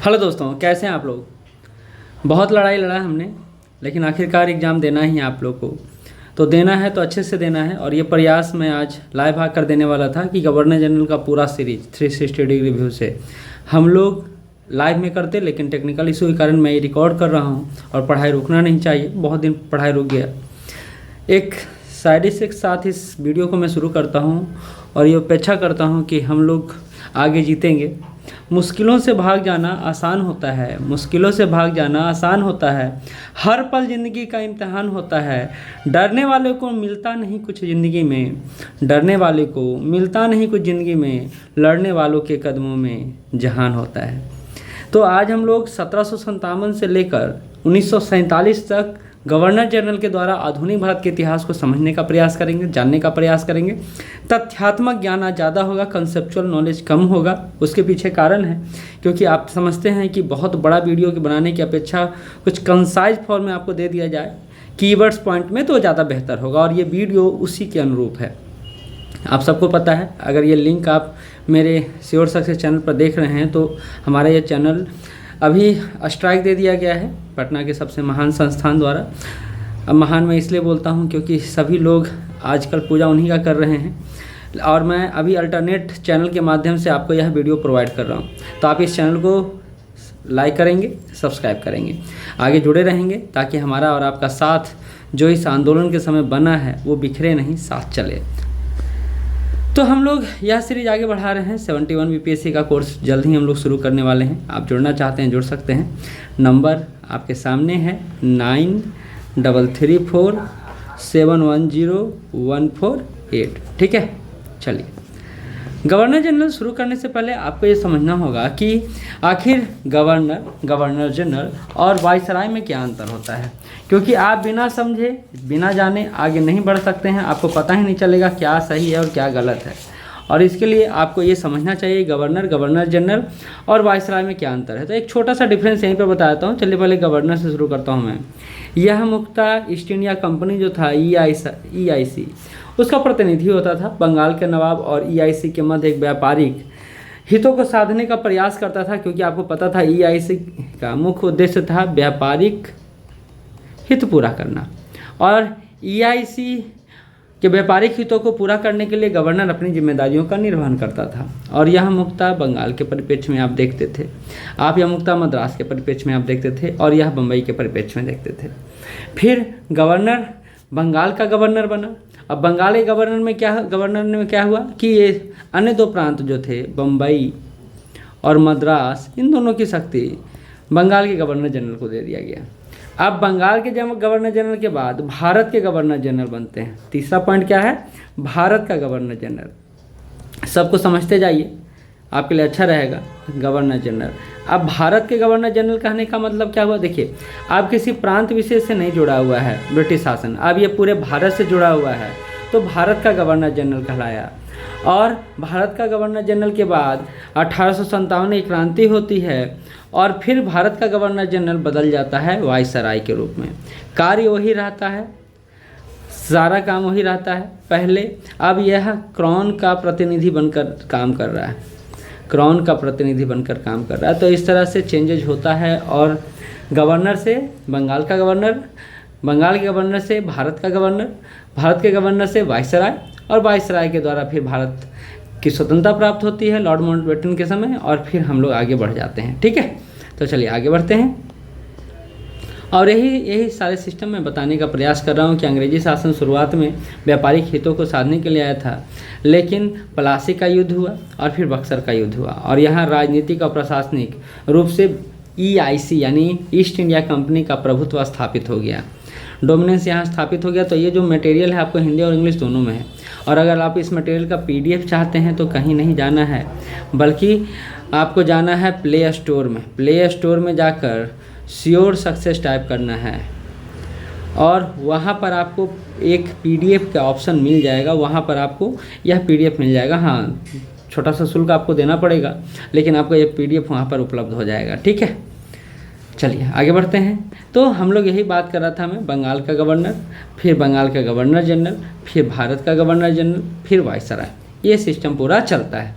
Hello दोस्तों, कैसे हैं आप लोग। बहुत लड़ाई लड़ा हमने, लेकिन आखिरकार एग्ज़ाम देना ही है आप लोग को। तो देना है तो अच्छे से देना है। और ये प्रयास मैं आज लाइव आकर देने वाला था कि गवर्नर जनरल का पूरा सीरीज 360 डिग्री व्यू से हम लोग लाइव में करते, लेकिन टेक्निकल इशू के कारण मैं ये रिकॉर्ड कर रहा हूँ। और पढ़ाई रुकना नहीं चाहिए, बहुत दिन पढ़ाई रुक गया। एक शायरी से साथ इस वीडियो को मैं शुरू करता हूँ और ये अपेक्षा करता हूँ कि हम लोग आगे जीतेंगे। मुश्किलों से भाग जाना आसान होता है, मुश्किलों से भाग जाना आसान होता है। हर पल ज़िंदगी का इम्तिहान होता है। डरने वाले को मिलता नहीं कुछ ज़िंदगी में, डरने वाले को मिलता नहीं कुछ ज़िंदगी में, लड़ने वालों के कदमों में जहान होता है। तो आज हम लोग 1757 से लेकर 1947 तक गवर्नर जनरल के द्वारा आधुनिक भारत के इतिहास को समझने का प्रयास करेंगे, जानने का प्रयास करेंगे। तथ्यात्मक ज्ञान आज ज़्यादा होगा, कंसेप्चुअल नॉलेज कम होगा। उसके पीछे कारण है क्योंकि आप समझते हैं कि बहुत बड़ा वीडियो के बनाने की अपेक्षा कुछ कंसाइज फॉर्म में आपको दे दिया जाए कीवर्ड्स पॉइंट में, तो ज़्यादा बेहतर होगा। और ये वीडियो उसी के अनुरूप है। आप सबको पता है, अगर ये लिंक आप मेरे श्योर सक्सेस चैनल पर देख रहे हैं तो हमारा ये चैनल अभी स्ट्राइक दे दिया गया है पटना के सबसे महान संस्थान द्वारा। अब महान मैं इसलिए बोलता हूँ क्योंकि सभी लोग आजकल पूजा उन्हीं का कर रहे हैं और मैं अभी अल्टरनेट चैनल के माध्यम से आपको यह वीडियो प्रोवाइड कर रहा हूँ। तो आप इस चैनल को लाइक करेंगे, सब्सक्राइब करेंगे, आगे जुड़े रहेंगे ताकि हमारा और आपका साथ जो इस आंदोलन के समय बना है वो बिखरे नहीं, साथ चले। तो हम लोग यह सीरीज आगे बढ़ा रहे हैं। 71 बीपीएससी का कोर्स जल्द ही हम लोग शुरू करने वाले हैं। आप जुड़ना चाहते हैं जुड़ सकते हैं। नंबर आपके सामने है 9334710148। ठीक है, चलिए। गवर्नर जनरल शुरू करने से पहले आपको ये समझना होगा कि आखिर गवर्नर जनरल और वाइसराय में क्या अंतर होता है, क्योंकि आप बिना समझे बिना जाने आगे नहीं बढ़ सकते हैं। आपको पता ही नहीं चलेगा क्या सही है और क्या गलत है। और इसके लिए आपको ये समझना चाहिए गवर्नर जनरल और वाइसराय में क्या अंतर है। तो एक छोटा सा डिफरेंस यहीं पर बता देता हूँ। चलिए पहले गवर्नर से शुरू करता हूँ मैं। यह मुख्यतः ईस्ट इंडिया कंपनी जो था EIC उसका प्रतिनिधि होता था। बंगाल के नवाब और EIC के मध्य एक व्यापारिक हितों को साधने का प्रयास करता था, क्योंकि आपको पता था EIC का मुख्य उद्देश्य था व्यापारिक हित पूरा करना। और EIC के व्यापारिक हितों को पूरा करने के लिए गवर्नर अपनी जिम्मेदारियों का निर्वहन करता था। और यह मुख्यतः बंगाल के परिप्रेक्ष्य में आप देखते थे, आप यह मुख्यतः मद्रास के परिप्रेक्ष्य में आप देखते थे, और यह बम्बई के परिप्रेक्ष्य में देखते थे। फिर गवर्नर बंगाल का गवर्नर बना। अब बंगाल के गवर्नर में क्या हुआ कि ये अन्य दो प्रांत जो थे बम्बई और मद्रास, इन दोनों की शक्ति बंगाल के गवर्नर जनरल को दे दिया गया। अब बंगाल के गवर्नर जनरल के बाद भारत के गवर्नर जनरल बनते हैं। तीसरा पॉइंट क्या है, भारत का गवर्नर जनरल। सबको समझते जाइए, आपके लिए अच्छा रहेगा। गवर्नर जनरल, अब भारत के गवर्नर जनरल कहने का मतलब क्या हुआ, देखिए आप किसी प्रांत विशेष से नहीं जुड़ा हुआ है ब्रिटिश शासन, अब ये पूरे भारत से जुड़ा हुआ है, तो भारत का गवर्नर जनरल कहलाया। और भारत का गवर्नर जनरल के बाद 1857 में क्रांति होती है और फिर भारत का गवर्नर जनरल बदल जाता है वाइसराय के रूप में। कार्य वही रहता है, सारा काम वही रहता है पहले। अब यह क्राउन का प्रतिनिधि बनकर काम कर रहा है, क्राउन का प्रतिनिधि बनकर काम कर रहा है। तो इस तरह से चेंजेज होता है। और गवर्नर से बंगाल का गवर्नर, बंगाल के गवर्नर से भारत का गवर्नर, भारत के गवर्नर से वाइसराय, और वाइसराय के द्वारा फिर भारत की स्वतंत्रता प्राप्त होती है लॉर्ड माउंटबेटन के समय। और फिर हम लोग आगे बढ़ जाते हैं। ठीक है, तो चलिए आगे बढ़ते हैं। और यही सारे सिस्टम में बताने का प्रयास कर रहा हूँ कि अंग्रेजी शासन शुरुआत में व्यापारिक हितों को साधने के लिए आया था, लेकिन प्लासी का युद्ध हुआ और फिर बक्सर का युद्ध हुआ, और यहाँ राजनीतिक और प्रशासनिक रूप से EIC यानी ईस्ट इंडिया कंपनी का प्रभुत्व स्थापित हो गया, डोमिनेंस यहाँ स्थापित हो गया। तो ये जो मटेरियल है आपको हिंदी और इंग्लिश दोनों में है। और अगर आप इस मटेरियल का PDF चाहते हैं तो कहीं नहीं जाना है, बल्कि आपको जाना है प्ले स्टोर में। प्ले स्टोर में जाकर श्योर सक्सेस टाइप करना है और वहाँ पर आपको एक PDF का ऑप्शन मिल जाएगा। वहाँ पर आपको यह PDF मिल जाएगा। हाँ, छोटा सा शुल्क आपको देना पड़ेगा, लेकिन आपको यह PDF वहाँ पर उपलब्ध हो जाएगा। ठीक है, चलिए आगे बढ़ते हैं। तो हम लोग यही बात कर रहा था मैं, बंगाल का गवर्नर, फिर बंगाल का गवर्नर जनरल, फिर भारत का गवर्नर जनरल, फिर वाइसराय, ये सिस्टम पूरा चलता है।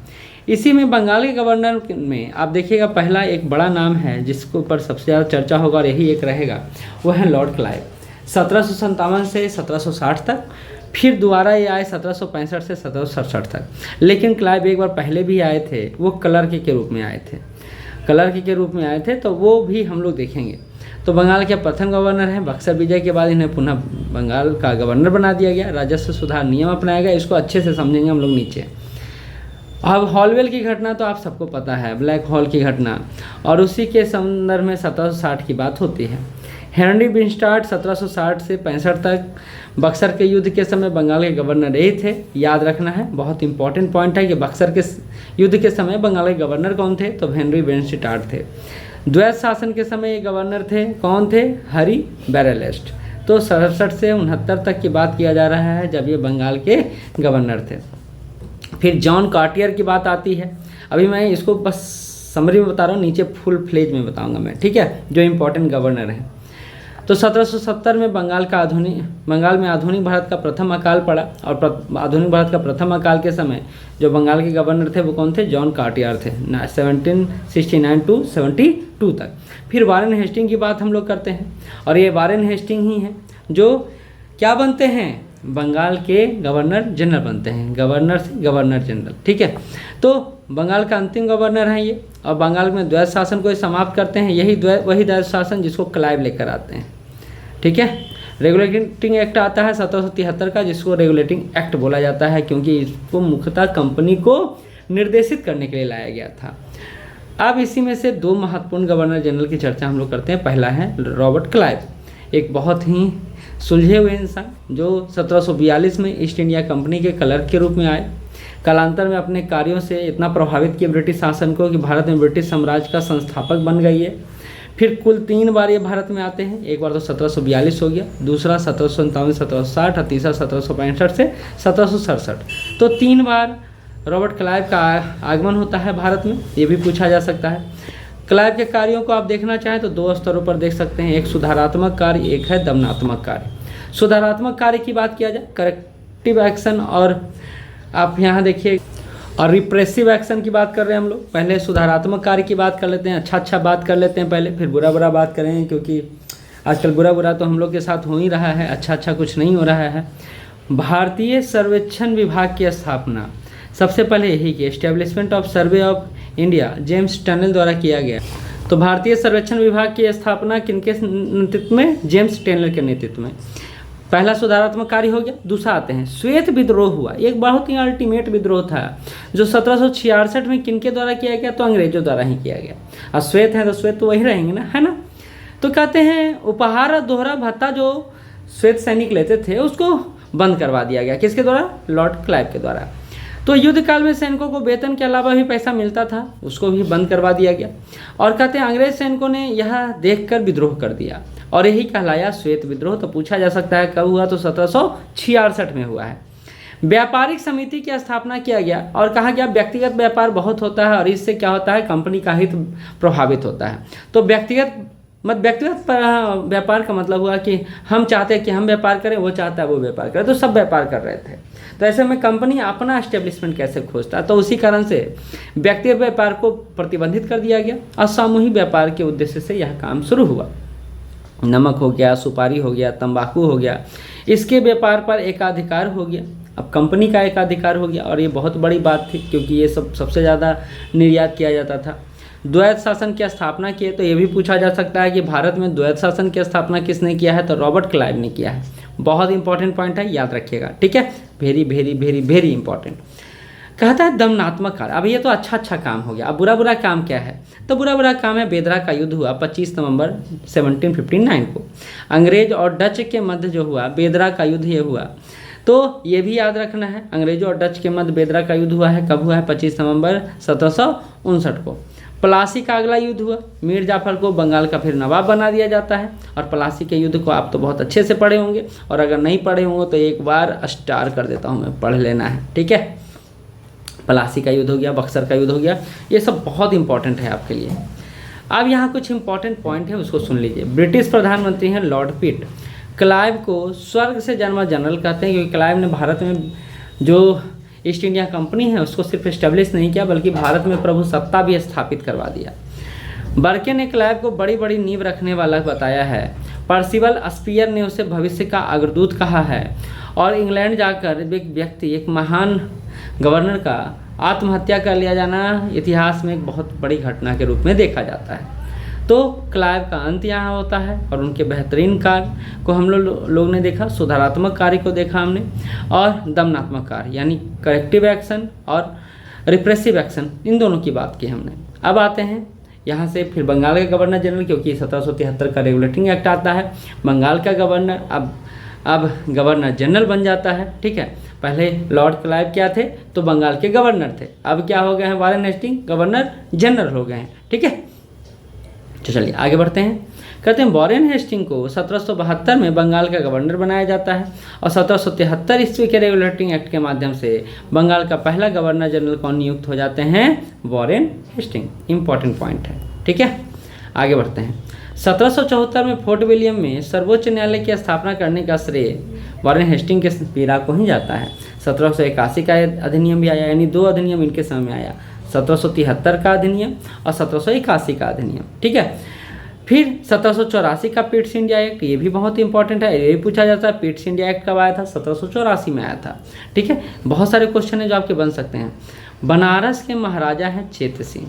इसी में बंगाल के गवर्नर में आप देखिएगा पहला एक बड़ा नाम है जिसके ऊपर सबसे ज़्यादा चर्चा होगा और यही एक रहेगा, वो है लॉर्ड क्लाइव। 1757 से 1760 तक, फिर दोबारा ये आए 1765 से 1767 तक। लेकिन क्लाइव एक बार पहले भी आए थे, वो क्लर्क के रूप में आए थे, क्लर्क के रूप में आए थे, तो वो भी हम लोग देखेंगे। तो बंगाल के प्रथम गवर्नर हैं। बक्सर विजय के बाद इन्हें पुनः बंगाल का गवर्नर बना दिया गया। राजस्व सुधार नियम अपनाया गया, इसको अच्छे से समझेंगे हम लोग नीचे। अब हॉलवेल की घटना तो आप सबको पता है, ब्लैक हॉल की घटना, और उसी के संदर्भ में 1760 की बात होती है। हेनरी विंस्टार्ट 1760 से 65 तक बक्सर के युद्ध के समय बंगाल के गवर्नर यही थे। याद रखना है, बहुत इंपॉर्टेंट पॉइंट है कि बक्सर के युद्ध के समय बंगाल के गवर्नर कौन थे, तो हेनरी विंस्टार्ट थे। द्वैत शासन के समय ये गवर्नर थे, कौन थे, हरी बैरलेस्ट। तो 67 से 69 तक की बात किया जा रहा है जब ये बंगाल के गवर्नर थे। फिर जॉन कार्टियर की बात आती है। अभी मैं इसको बस समरी में बता रहा हूँ, नीचे फुल फ्लेज में बताऊंगा मैं, ठीक है, जो इम्पोर्टेंट गवर्नर हैं। तो 1770 में बंगाल में आधुनिक भारत का प्रथम अकाल पड़ा, और आधुनिक भारत का प्रथम अकाल के समय जो बंगाल के गवर्नर थे वो कौन थे, जॉन कार्टियर थे, 1769 टू 72 तक। फिर वारेन हेस्टिंग की बात हम लोग करते हैं, और ये वारेन हेस्टिंग ही हैं जो क्या बनते हैं, बंगाल के गवर्नर जनरल बनते हैं, गवर्नर से गवर्नर जनरल, ठीक है। तो बंगाल का अंतिम गवर्नर हैं ये, और बंगाल में द्वैत शासन को समाप्त करते हैं, वही द्वैत शासन जिसको क्लाइव लेकर आते हैं, ठीक है। रेगुलेटिंग एक्ट आता है 1773 का, जिसको रेगुलेटिंग एक्ट बोला जाता है क्योंकि इसको मुख्यतः कंपनी को निर्देशित करने के लिए लाया गया था। अब इसी में से दो महत्वपूर्ण गवर्नर जनरल की चर्चा हम लोग करते हैं। पहला है रॉबर्ट क्लाइव, एक बहुत ही सुलझे हुए इंसान जो 1742 में ईस्ट इंडिया कंपनी के क्लर्क के रूप में आए। कालांतर में अपने कार्यों से इतना प्रभावित किया ब्रिटिश शासन को कि भारत में ब्रिटिश साम्राज्य का संस्थापक बन गई है। फिर कुल 3 बार ये भारत में आते हैं, एक बार तो 1742 हो गया, दूसरा 1757 1760 और तीसरा 1765 से 1767। तो 3 बार रॉबर्ट क्लाइव का आगमन होता है भारत में, ये भी पूछा जा सकता है। क्लाइव के कार्यों को आप देखना चाहें तो 2 स्तरों पर देख सकते हैं, एक सुधारात्मक कार्य, एक है दमनात्मक कार्य। सुधारात्मक कार्य की बात किया जाए, करेक्टिव एक्शन, और आप यहाँ देखिए, और रिप्रेसिव एक्शन की बात कर रहे हैं हम लोग। पहले सुधारात्मक कार्य की बात कर लेते हैं, अच्छा बात कर लेते हैं पहले, फिर बुरा बात करेंगे, क्योंकि आजकल बुरा तो हम लोग के साथ हो ही रहा है, अच्छा कुछ नहीं हो रहा है। भारतीय सर्वेक्षण विभाग की स्थापना सबसे पहले यही की, establishment of survey of India James tunnel द्वारा किया गया। तो भारतीय सर्वेक्षण विभाग की स्थापना किनके नेतृत्व में, जेम्स टनल के नेतृत्व में। पहला सुधारात्मक कार्य हो गया। दूसरा आते हैं श्वेत विद्रोह हुआ, एक बहुत ही अल्टीमेट विद्रोह था जो 1766 में किनके द्वारा किया गया, तो अंग्रेजों द्वारा ही किया गया। अब श्वेत हैं तो श्वेत तो वही रहेंगे ना, है ना। तो कहते हैं उपहार और दोहरा भत्ता जो श्वेत सैनिक लेते थे उसको बंद करवा दिया गया, किसके द्वारा, लॉर्ड क्लाइव के द्वारा। तो युद्ध काल में सैनिकों को वेतन के अलावा भी पैसा मिलता था, उसको भी बंद करवा दिया गया। और कहते हैं अंग्रेज सैनिकों ने यह देखकर विद्रोह कर दिया, और यही कहलाया श्वेत विद्रोह। तो पूछा जा सकता है कब हुआ, तो 1766 में हुआ है। व्यापारिक समिति की स्थापना किया गया, और कहा गया व्यक्तिगत व्यापार बहुत होता है और इससे क्या होता है, कंपनी का हित प्रभावित होता है। तो व्यक्तिगत व्यापार का मतलब हुआ कि हम चाहते हैं कि हम व्यापार करें, वो चाहता है वो व्यापार करे, तो सब व्यापार कर रहे थे। तो ऐसे में कंपनी अपना एस्टेब्लिशमेंट कैसे खोजता है, तो उसी कारण से व्यक्तिगत व्यापार को प्रतिबंधित कर दिया गया और सामूहिक व्यापार के उद्देश्य से यह काम शुरू हुआ। नमक हो गया, सुपारी हो गया, तंबाकू हो गया, इसके व्यापार पर एकाधिकार हो गया। अब कंपनी का एकाधिकार हो गया, और ये बहुत बड़ी बात थी क्योंकि ये सबसे ज़्यादा निर्यात किया जाता था। द्वैत शासन की स्थापना की, तो ये भी पूछा जा सकता है कि भारत में द्वैत शासन की स्थापना किसने किया है, तो रॉबर्ट क्लाइव ने किया है। बहुत इंपॉर्टेंट पॉइंट है, याद रखिएगा, ठीक है, very very very very important. कहता है दमनात्मक कार्य। अब ये तो अच्छा काम हो गया। अब बुरा काम क्या है, तो बुरा काम है बेदरा का युद्ध हुआ 25 नवंबर 1759 को। अंग्रेज और डच के मध्य जो हुआ बेदरा का युद्ध ये हुआ, तो ये भी याद रखना है, अंग्रेजों और डच के मध्य बेदरा का युद्ध हुआ है। कब हुआ है, 25 नवंबर 1759 को। प्लासी का अगला युद्ध हुआ, मीर जाफर को बंगाल का फिर नवाब बना दिया जाता है। और प्लासी के युद्ध को आप तो बहुत अच्छे से पढ़े होंगे, और अगर नहीं पढ़े होंगे तो एक बार स्टार कर देता हूँ मैं, पढ़ लेना है, ठीक है। प्लासी का युद्ध हो गया, बक्सर का युद्ध हो गया, ये सब बहुत इंपॉर्टेंट है आपके लिए। अब यहाँ कुछ इंपॉर्टेंट पॉइंट है, उसको सुन लीजिए। ब्रिटिश प्रधानमंत्री हैं लॉर्ड पिट। क्लाइव को स्वर्ग से जन्मा जनरल कहते हैं, क्योंकि क्लाइव ने भारत में जो ईस्ट इंडिया कंपनी है उसको सिर्फ इस्टेब्लिश नहीं किया बल्कि भारत में प्रभुसत्ता भी स्थापित करवा दिया। बर्के ने क्लाइव को बड़ी बड़ी नींव रखने वाला बताया है। पर्सिवल स्पीयर ने उसे भविष्य का अग्रदूत कहा है और इंग्लैंड जाकर एक व्यक्ति, एक महान गवर्नर का आत्महत्या कर लिया जाना इतिहास में एक बहुत बड़ी घटना के रूप में देखा जाता है। तो क्लाइव का अंत यहाँ होता है और उनके बेहतरीन कार्य को हम लोग ने देखा, सुधारात्मक कार्य को देखा हमने और दमनात्मक कार्य यानी करेक्टिव एक्शन और रिप्रेसिव एक्शन, इन दोनों की बात की हमने। अब आते हैं यहाँ से फिर बंगाल के गवर्नर जनरल, क्योंकि 1773 का रेगुलेटिंग एक्ट आता है। बंगाल का गवर्नर अब गवर्नर जनरल बन जाता है। ठीक है, पहले लॉर्ड क्लाइव क्या थे, तो बंगाल के गवर्नर थे। अब क्या हो गए हैं, वारेन हेस्टिंग गवर्नर जनरल हो गए हैं। ठीक है, तो चलिए आगे बढ़ते हैं। कहते हैं वारेन हेस्टिंग को 1772 में बंगाल का गवर्नर बनाया जाता है और 1773 ईस्वी के रेगुलेटिंग एक्ट के माध्यम से बंगाल का पहला गवर्नर जनरल कौन नियुक्त हो जाते हैं, वारेन हेस्टिंग। इंपॉर्टेंट पॉइंट है। ठीक है, आगे बढ़ते हैं। 1774 में फोर्ट विलियम में सर्वोच्च न्यायालय की स्थापना करने का श्रेय वारेन हेस्टिंग के पीरा को ही जाता है। 1781 का अधिनियम भी आया, यानी 2 अधिनियम इनके समय में आया, 1773 का अधिनियम और 1781 का अधिनियम। ठीक है, फिर 1784 का पिट्स इंडिया एक्ट, ये भी बहुत इंपॉर्टेंट है, ये भी पूछा जाता है पिट्स इंडिया एक्ट कब आया था, 1784 में आया था। ठीक है, बहुत सारे क्वेश्चन हैं जो आपके बन सकते हैं। बनारस के महाराजा हैं चेत सिंह,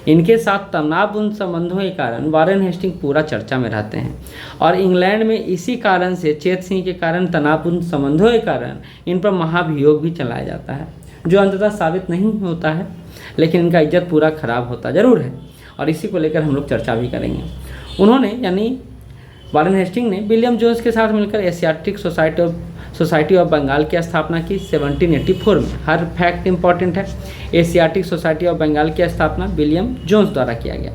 इनके साथ तनावपूर्ण संबंधों के कारण वारेन हेस्टिंग पूरा चर्चा में रहते हैं और इंग्लैंड में इसी कारण से चेत सिंह के कारण तनावपूर्ण संबंधों के कारण इन पर महाभियोग भी चलाया जाता है, जो अंततः साबित नहीं होता है, लेकिन इनका इज्जत पूरा खराब होता जरूर है और इसी को लेकर हम लोग चर्चा भी करेंगे। उन्होंने यानी वारेन हेस्टिंग ने विलियम जोन्स के साथ मिलकर एशियाटिक सोसाइटी ऑफ बंगाल की स्थापना की 1784 में। हर फैक्ट इंपॉर्टेंट है। एशियाटिक सोसाइटी ऑफ बंगाल की स्थापना विलियम जोन्स द्वारा किया गया।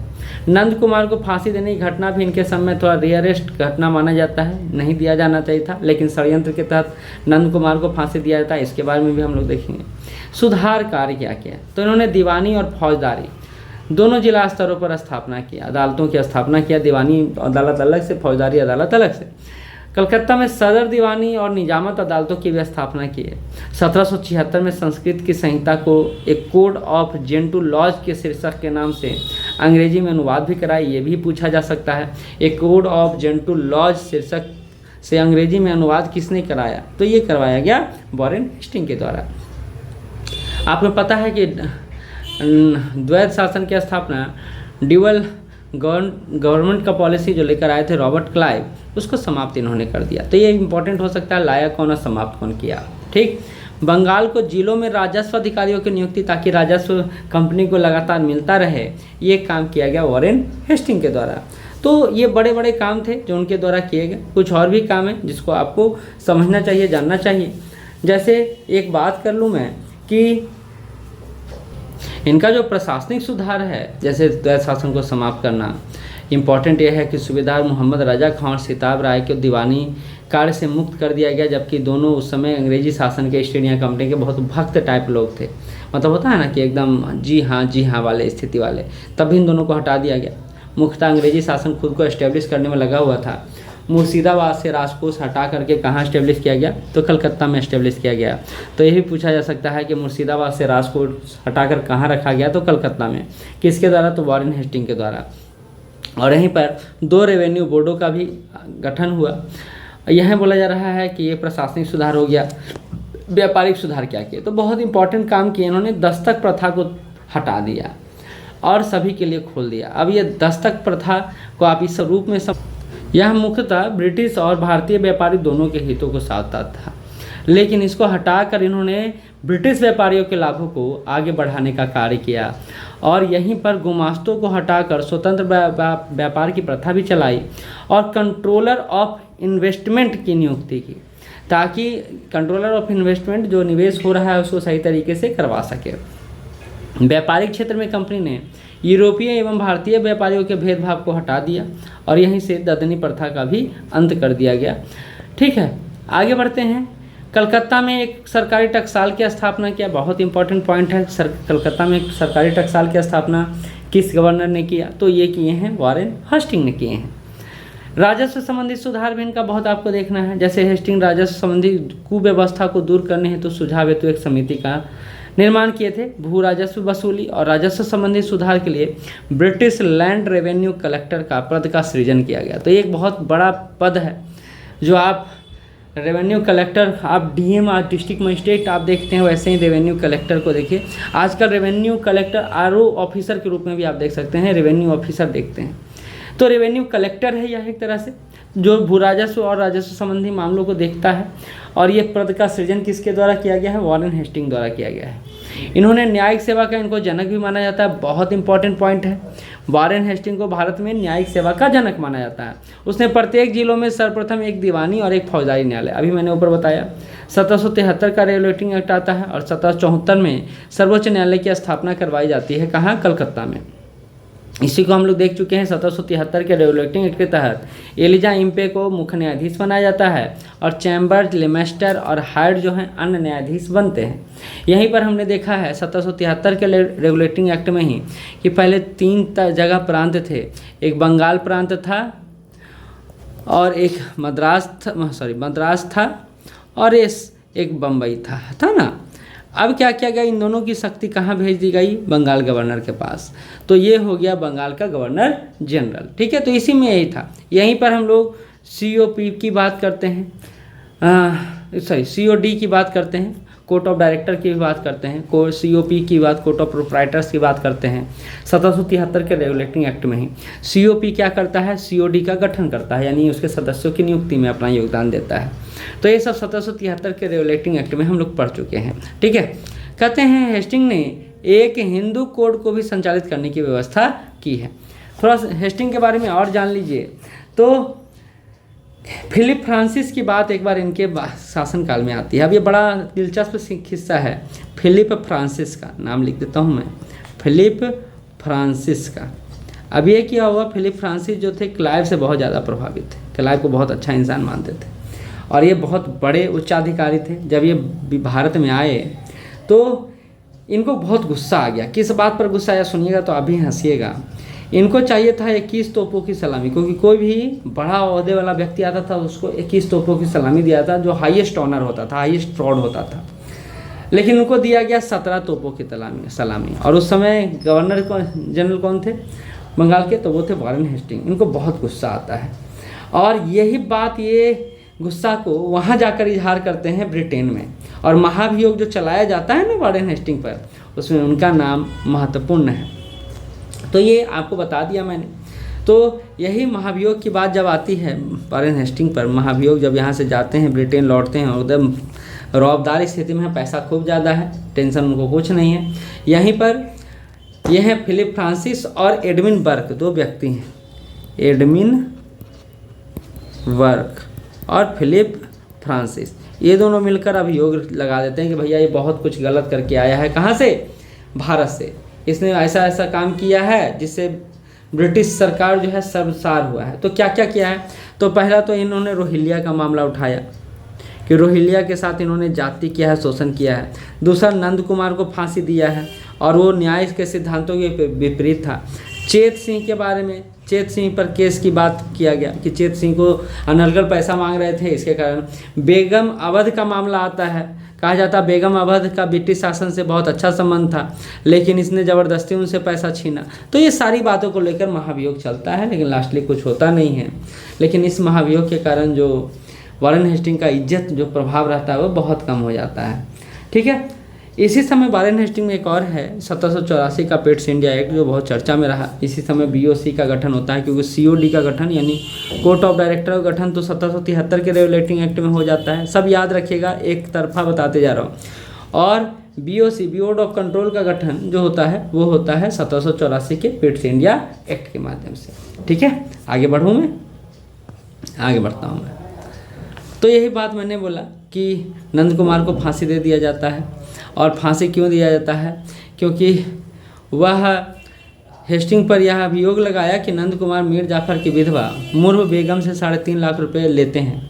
नंद कुमार को फांसी देने की घटना भी इनके समय थोड़ा रियरेस्ट घटना माना जाता है, नहीं दिया जाना चाहिए था, लेकिन षड्यंत्र के तहत नंद कुमार को फांसी दिया जाता है। इसके बारे में भी हम लोग देखेंगे। सुधार कार्य क्या किया, तो इन्होंने दीवानी और फौजदारी दोनों जिला स्तरों पर स्थापना किया, अदालतों की स्थापना किया, दीवानी अदालत अलग से, फौजदारी अदालत अलग से। कलकत्ता में सदर दीवानी और निजामत अदालतों की भी स्थापना की है। 1776 में संस्कृत की संहिता को एक कोड ऑफ जेंटू लॉज के शीर्षक के नाम से अंग्रेजी में अनुवाद भी कराया, ये भी पूछा जा सकता है। एक कोड ऑफ जेंटू लॉज शीर्षक से अंग्रेजी में अनुवाद किसने कराया, तो ये करवाया गया वारेन हेस्टिंग के द्वारा। आपको पता है कि द्वैध शासन की स्थापना ड्यूअल गवर्नमेंट का पॉलिसी जो लेकर आए थे रॉबर्ट क्लाइव, उसको समाप्त इन्होंने कर दिया। तो ये इंपॉर्टेंट हो सकता है, लाया कौन और समाप्त कौन किया। ठीक, बंगाल को जिलों में राजस्व अधिकारियों की नियुक्ति, ताकि राजस्व कंपनी को लगातार मिलता रहे, ये काम किया गया वारेन हेस्टिंग के द्वारा। तो ये बड़े बड़े काम थे जो उनके द्वारा किए गए। कुछ और भी काम है जिसको आपको समझना चाहिए, जानना चाहिए। जैसे एक बात कर लूँ मैं कि इनका जो प्रशासनिक सुधार है, जैसे द्वैध शासन को समाप्त करना, इम्पॉर्टेंट यह है कि सूबेदार मोहम्मद रजा खां और सिताब राय को दीवानी कार्य से मुक्त कर दिया गया, जबकि दोनों उस समय अंग्रेजी शासन के ईस्ट इंडिया कंपनी के बहुत भक्त टाइप लोग थे। मतलब होता है ना कि एकदम जी हाँ वाले स्थिति वाले, तभी इन दोनों को हटा दिया गया। मुख्यतः अंग्रेजी शासन खुद को एस्टेब्लिश करने में लगा हुआ था। मुर्शिदाबाद से राजकोष हटा करके कहाँ एस्टेब्लिश किया गया, तो कलकत्ता में एस्टेब्लिश किया गया। तो यही पूछा जा सकता है कि मुर्शिदाबाद से राजकोष हटाकर कहाँ रखा गया, तो कलकत्ता में। किसके द्वारा, तो वारेन हेस्टिंग के द्वारा। और यहीं पर 2 रेवेन्यू बोर्डों का भी गठन हुआ। यह बोला जा रहा है कि ये प्रशासनिक सुधार हो गया। व्यापारिक सुधार क्या किए, तो बहुत इंपॉर्टेंट काम किए इन्होंने। दस्तक प्रथा को हटा दिया और सभी के लिए खोल दिया। अब ये दस्तक प्रथा को आप इस रूप में यह मुख्यतः ब्रिटिश और भारतीय व्यापारी दोनों के हितों को साधता था, लेकिन इसको हटाकर इन्होंने ब्रिटिश व्यापारियों के लाभों को आगे बढ़ाने का कार्य किया और यहीं पर गुमास्तों को हटाकर स्वतंत्र व्यापार की प्रथा भी चलाई और कंट्रोलर ऑफ इन्वेस्टमेंट की नियुक्ति की, ताकि कंट्रोलर ऑफ इन्वेस्टमेंट जो निवेश हो रहा है उसको सही तरीके से करवा सके। व्यापारिक क्षेत्र में कंपनी ने यूरोपीय एवं भारतीय व्यापारियों के भेदभाव को हटा दिया और यहीं से ददनी प्रथा का भी अंत कर दिया गया। ठीक है, आगे बढ़ते हैं। कलकत्ता में एक सरकारी टकसाल की स्थापना किया, बहुत इंपॉर्टेंट पॉइंट है। कलकत्ता में एक सरकारी टकसाल की स्थापना किस गवर्नर ने किया, तो ये किए हैं वारेन हेस्टिंग ने किए हैं। राजस्व संबंधी सुधार भी इनका बहुत आपको देखना है। जैसे हेस्टिंग राजस्व संबंधी कुव्यवस्था को दूर करने हेतु सुझाव हेतु एक समिति का निर्माण किए थे। भू राजस्व वसूली और राजस्व संबंधी सुधार के लिए ब्रिटिश लैंड रेवेन्यू कलेक्टर का पद का सृजन किया गया। तो ये एक बहुत बड़ा पद है जो आप रेवेन्यू कलेक्टर, आप डीएम और डिस्ट्रिक्ट मजिस्ट्रेट आप देखते हैं, वैसे ही रेवेन्यू कलेक्टर को देखिए। आजकल रेवेन्यू कलेक्टर आरओ ऑफिसर के रूप में भी आप देख सकते हैं, रेवेन्यू ऑफिसर देखते हैं। तो रेवेन्यू कलेक्टर है यह एक तरह से जो भू राजस्व और राजस्व संबंधी मामलों को देखता है। और ये पद का सृजन किसके द्वारा किया गया है? वॉरेन हेस्टिंग द्वारा किया गया है। इन्होंने न्यायिक सेवा का इनको जनक भी माना जाता है, बहुत इंपॉर्टेंट पॉइंट है। वॉरेन हेस्टिंग को भारत में न्यायिक सेवा का जनक माना जाता है। उसने प्रत्येक जिलों में सर्वप्रथम एक दीवानी और एक फौजदारी न्यायालय, अभी मैंने ऊपर बताया। 1773 का रेगुलेटिंग एक्ट आता है और 1774 में सर्वोच्च न्यायालय की स्थापना करवाई जाती है। कहाँ? कलकत्ता में। इसी को हम लोग देख चुके हैं। 1773 के रेगुलेटिंग एक्ट के तहत एलिजा इम्पे को मुख्य न्यायाधीश बनाया जाता है और चैम्बर्स, लेमेस्टर और हाइड जो हैं अन्य न्यायाधीश बनते हैं। यहीं पर हमने देखा है 1773 के रेगुलेटिंग एक्ट में ही कि पहले 3 जगह प्रांत थे। एक बंगाल प्रांत था और एक मद्रास था और एक बम्बई था ना। अब क्या किया गया? इन दोनों की शक्ति कहाँ भेज दी गई? बंगाल गवर्नर के पास। तो ये हो गया बंगाल का गवर्नर जनरल। ठीक है, तो इसी में यही था। यहीं पर हम लोग सीओपी की बात करते हैं, सीओडी की बात करते हैं, कोर्ट ऑफ डायरेक्टर की भी बात करते हैं, सीओपी की बात, कोर्ट ऑफ प्रोप्राइटर्स की बात करते हैं। 1773 के रेगुलेटिंग एक्ट में ही सीओपी क्या करता है? सीओडी का गठन करता है, यानी उसके सदस्यों की नियुक्ति में अपना योगदान देता है। तो ये सब 1773 के रेगुलेटिंग एक्ट में हम लोग पढ़ चुके हैं। ठीक है, कहते हैं हेस्टिंग ने एक हिंदू कोड को भी संचालित करने की व्यवस्था की है। थोड़ा हेस्टिंग के बारे में और जान लीजिए। तो फिलिप फ्रांसिस की बात एक बार इनके शासनकाल में आती है। अब ये बड़ा दिलचस्प किस्सा है। फिलिप फ्रांसिस का नाम लिख देता हूँ मैं, फिलिप फ्रांसिस का। अब ये क्या हुआ? फिलिप फ्रांसिस जो थे क्लाइव से बहुत ज़्यादा प्रभावित थे, क्लाइव को बहुत अच्छा इंसान मानते थे और ये बहुत बड़े उच्चाधिकारी थे। जब ये भारत में आए तो इनको बहुत गुस्सा आ गया। किस बात पर गुस्सा आया सुनिएगा तो अभी हंसिएगा। इनको चाहिए था 21 तोपों की सलामी, क्योंकि कोई भी बड़ा ओहदे वाला व्यक्ति आता था उसको 21 तोपों की सलामी दिया था, जो हाईएस्ट ऑनर होता था, हाईएस्ट फ्रॉड होता था। लेकिन उनको दिया गया 17 तोपों की सलामी। और उस समय गवर्नर जनरल कौन थे बंगाल के? तो वो थे वॉरेन हेस्टिंग। इनको बहुत गुस्सा आता है और यही बात, ये गुस्सा को वहाँ जाकर इजहार करते हैं ब्रिटेन में। और महाभियोग जो चलाया जाता है ना वॉरेन हेस्टिंग पर, उसमें उनका नाम महत्वपूर्ण है। तो ये आपको बता दिया मैंने। तो यही महाभियोग की बात जब आती है वॉरेन हेस्टिंग पर, महाभियोग जब यहाँ से जाते हैं ब्रिटेन लौटते हैं, एकदम रौबदार स्थिति में है, पैसा खूब ज़्यादा है, टेंशन उनको कुछ नहीं है। यहीं पर यह है फिलिप फ्रांसिस और एडविन बर्क, 2 व्यक्ति हैं, एडविन बर्क और फिलिप फ्रांसिस। ये दोनों मिलकर अभियोग लगा देते हैं कि भैया ये बहुत कुछ गलत करके आया है। कहाँ से? भारत से। इसने ऐसा ऐसा काम किया है जिससे ब्रिटिश सरकार जो है शर्मसार हुआ है। तो क्या क्या किया है? तो पहला तो इन्होंने रोहिल्ला का मामला उठाया कि रोहिल्ला के साथ इन्होंने जाति किया है, शोषण किया है। दूसरा, नंद कुमार को फांसी दिया है और वो न्याय के सिद्धांतों के विपरीत था। चेत सिंह के बारे में, चेत सिंह पर केस की बात किया गया कि चेत सिंह को अनर्गल पैसा मांग रहे थे, इसके कारण। बेगम अवध का मामला आता है, कहा जाता है बेगम अवध का ब्रिटिश शासन से बहुत अच्छा संबंध था, लेकिन इसने ज़बरदस्ती उनसे पैसा छीना। तो ये सारी बातों को लेकर महाभियोग चलता है, लेकिन लास्टली कुछ होता नहीं है। लेकिन इस महाभियोग के कारण जो वॉरेन हेस्टिंग का इज्जत जो प्रभाव रहता है वो बहुत कम हो जाता है। ठीक है, इसी समय वॉरेन हेस्टिंग में एक और है 1784 का पेट्स इंडिया एक्ट, जो बहुत चर्चा में रहा। इसी समय बीओसी का गठन होता है, क्योंकि सीओडी का गठन यानी कोर्ट ऑफ डायरेक्टर का गठन तो 1773 के रेगुलेटिंग एक्ट में हो जाता है। सब याद रखिएगा, एक तरफा बताते जा रहा हूँ। और बीओसी, बोर्ड ऑफ कंट्रोल का गठन जो होता है वो होता है 1784 के पेट्स इंडिया एक्ट के माध्यम से। ठीक है, आगे बढ़ूँ मैं, आगे बढ़ता हूँ मैं। तो यही बात मैंने बोला कि नंद कुमार को फांसी दे दिया जाता है। और फांसी क्यों दिया जाता है? क्योंकि वह हेस्टिंग पर यह अभियोग लगाया कि नंद कुमार मीर जाफ़र की विधवा मुर्व बेगम से 3.5 लाख रुपए लेते हैं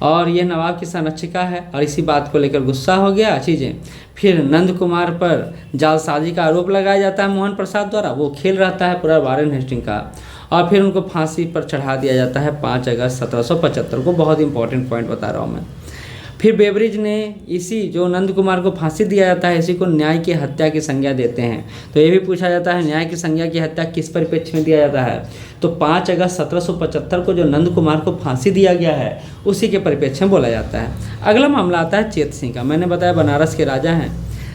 और ये नवाब की संरक्षिका है, और इसी बात को लेकर गुस्सा हो गया चीज़ें। फिर नंद कुमार पर जालसाजी का आरोप लगाया जाता है मोहन प्रसाद द्वारा। वो खेल रहता है पूरा वॉरेन हेस्टिंग का, और फिर उनको फांसी पर चढ़ा दिया जाता है 5 अगस्त 1775 को। बहुत इंपॉर्टेंट पॉइंट बता रहा हूँ मैं। फिर बेबरिज ने इसी जो नंद कुमार को फांसी दिया जाता है, इसी को न्याय की हत्या की संज्ञा देते हैं। तो ये भी पूछा जाता है न्याय की संज्ञा की हत्या किस परिप्रेक्ष्य में दिया जाता है, तो 5 अगस्त 1775 को जो नंद कुमार को फांसी दिया गया है उसी के परिप्रेक्ष्य में बोला जाता है। अगला मामला आता है चेत सिंह का। मैंने बताया बनारस के राजा हैं,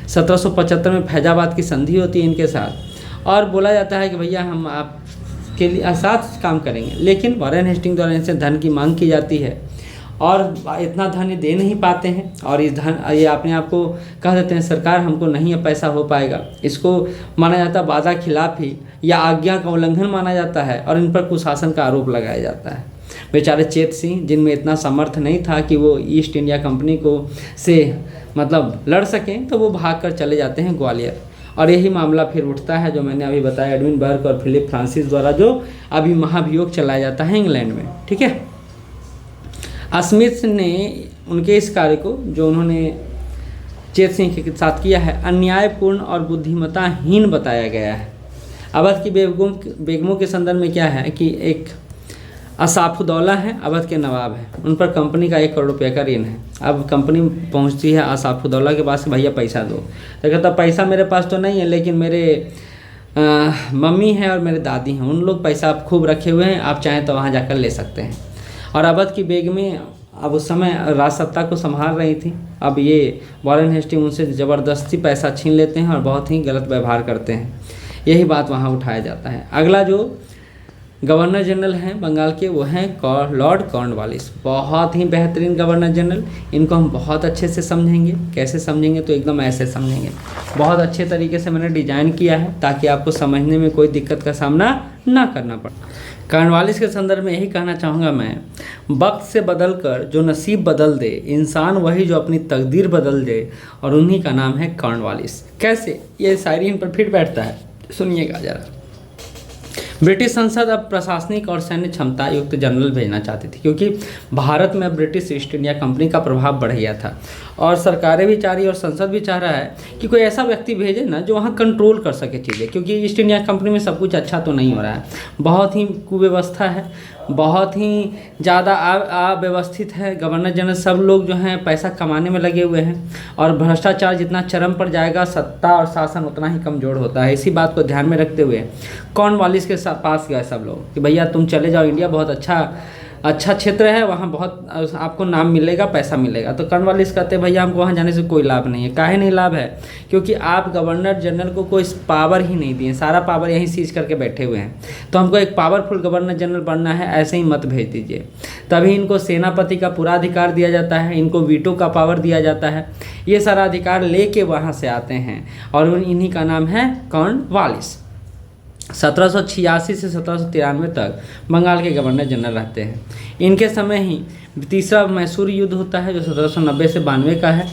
1775 में फैजाबाद की संधि होती है इनके साथ, और बोला जाता है कि भैया हम आपके लिए साथ काम करेंगे, लेकिन वॉरेन हेस्टिंग द्वारा इनसे धन की मांग की जाती है और इतना धन ये दे नहीं पाते हैं, और इस धन ये अपने आप को कह देते हैं सरकार हमको नहीं है पैसा हो पाएगा। इसको माना जाता है वादा खिलाफी या आज्ञा का उल्लंघन माना जाता है, और इन पर कुशासन का आरोप लगाया जाता है। बेचारे चेत सिंह जिनमें इतना सामर्थ्य नहीं था कि वो ईस्ट इंडिया कंपनी को से मतलब लड़ सकें, तो वो भागकर चले जाते हैं ग्वालियर, और यही मामला फिर उठता है जो मैंने अभी बताया एडविन बर्क और फिलिप फ्रांसिस द्वारा, जो अभी महाभियोग चलाया जाता है इंग्लैंड में। ठीक है, स्मिथ ने उनके इस कार्य को जो उन्होंने चेत सिंह के साथ किया है अन्यायपूर्ण और बुद्धिमत्ताहीन बताया गया है। अवध की बेगमों के संदर्भ में क्या है कि एक असाफुद्दौला है, अवध के नवाब हैं, उन पर कंपनी का 1 करोड़ रुपये का ऋण है। अब कंपनी पहुंचती है असाफुद्दौला के पास, भैया पैसा दो, तो कहता पैसा मेरे पास तो नहीं है, लेकिन मेरे मम्मी हैं और मेरे दादी हैं, उन लोग पैसा आप खूब रखे हुए हैं, आप चाहें तो वहाँ जाकर ले सकते हैं। और अवध की बेगमें अब उस समय राजसत्ता को संभाल रही थी। अब ये वॉरेन हेस्टिंग उनसे ज़बरदस्ती पैसा छीन लेते हैं और बहुत ही गलत व्यवहार करते हैं। यही बात वहाँ उठाया जाता है। अगला जो गवर्नर जनरल हैं बंगाल के, वो हैं लॉर्ड कॉर्नवालिस। बहुत ही बेहतरीन गवर्नर जनरल, इनको हम बहुत अच्छे से समझेंगे। कैसे समझेंगे, तो एकदम ऐसे समझेंगे। बहुत अच्छे तरीके से मैंने डिजाइन किया है ताकि आपको समझने में कोई दिक्कत का सामना ना करना पड़े। कॉर्नवालिस के संदर्भ में यही कहना चाहूँगा मैं, वक्त से बदल कर जो नसीब बदल दे इंसान वही जो अपनी तकदीर बदल दे, और उन्हीं का नाम है कॉर्नवालिस। कैसे, ये शायरी इन पर फिट बैठता है, सुनिएगा जरा। ब्रिटिश संसद अब प्रशासनिक और सैन्य क्षमता युक्त जनरल भेजना चाहती थी, क्योंकि भारत में ब्रिटिश ईस्ट इंडिया कंपनी का प्रभाव बढ़ गया था, और सरकारें भी चाह रही और संसद भी चाह रहा है कि कोई ऐसा व्यक्ति भेजे ना जो वहाँ कंट्रोल कर सके चीज़ें, क्योंकि ईस्ट इंडिया कंपनी में सब कुछ अच्छा तो नहीं हो रहा है। बहुत ही कुव्यवस्था है, बहुत ही ज़्यादा अव्यवस्थित है। गवर्नर जनरल सब लोग जो हैं पैसा कमाने में लगे हुए हैं, और भ्रष्टाचार जितना चरम पर जाएगा सत्ता और शासन उतना ही कमज़ोर होता है। इसी बात को ध्यान में रखते हुए कॉर्नवालिस के पास गए सब लोग कि भैया तुम चले जाओ, इंडिया बहुत अच्छा क्षेत्र है, वहाँ बहुत आपको नाम मिलेगा, पैसा मिलेगा। तो कॉर्नवालिस कहते हैं भैया हमको वहाँ जाने से कोई लाभ नहीं है। काहे नहीं लाभ है, क्योंकि आप गवर्नर जनरल को कोई पावर ही नहीं दिए, सारा पावर यहीं सीज करके बैठे हुए हैं। तो हमको एक पावरफुल गवर्नर जनरल बनना है, ऐसे ही मत भेज दीजिए। तभी इनको सेनापति का पूरा अधिकार दिया जाता है, इनको वीटो का पावर दिया जाता है। ये सारा अधिकार लेके वहाँ से आते हैं, और इन्हीं का नाम है कॉर्नवालिस। 1786 से 1793 तक बंगाल के गवर्नर जनरल रहते हैं। इनके समय ही तीसरा मैसूर युद्ध होता है जो 1790 से 92 का है।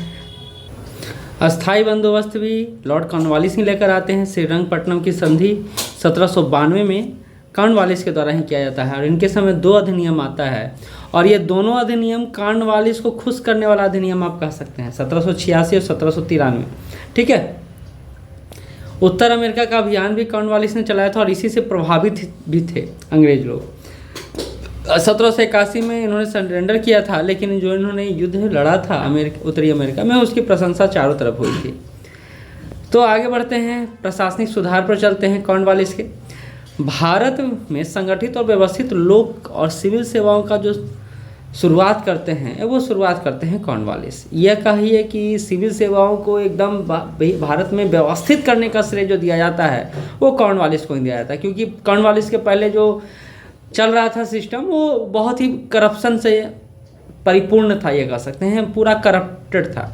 अस्थाई बंदोबस्त भी लॉर्ड कॉर्नवालिस ही लेकर आते हैं। श्रीरंगपट्टनम की संधि 1792 में कॉर्नवालिस के द्वारा ही किया जाता है, और इनके समय 2 अधिनियम आता है, और ये दोनों अधिनियम कॉर्नवालिस को खुश करने वाला अधिनियम आप कह सकते हैं, 1786 और 1793। ठीक है, उत्तर अमेरिका का अभियान भी कॉर्नवालिस ने चलाया था, और इसी से प्रभावित भी थे अंग्रेज लोग। 1781 में इन्होंने सरेंडर किया था, लेकिन जो इन्होंने युद्ध लड़ा था उत्तरी अमेरिका में, उसकी प्रशंसा चारों तरफ हुई थी। तो आगे बढ़ते हैं, प्रशासनिक सुधार पर चलते हैं कॉर्नवालिस के। भारत में संगठित और व्यवस्थित लोक और सिविल सेवाओं का जो शुरुआत करते हैं वो शुरुआत करते हैं कॉर्नवालिस। यह कहिए कि सिविल सेवाओं को एकदम भारत में व्यवस्थित करने का श्रेय जो दिया जाता है वो कॉर्नवालिस को ही दिया जाता है, क्योंकि कॉर्नवालिस के पहले जो चल रहा था सिस्टम वो बहुत ही करप्शन से परिपूर्ण था, ये कह सकते हैं, पूरा करप्टेड था।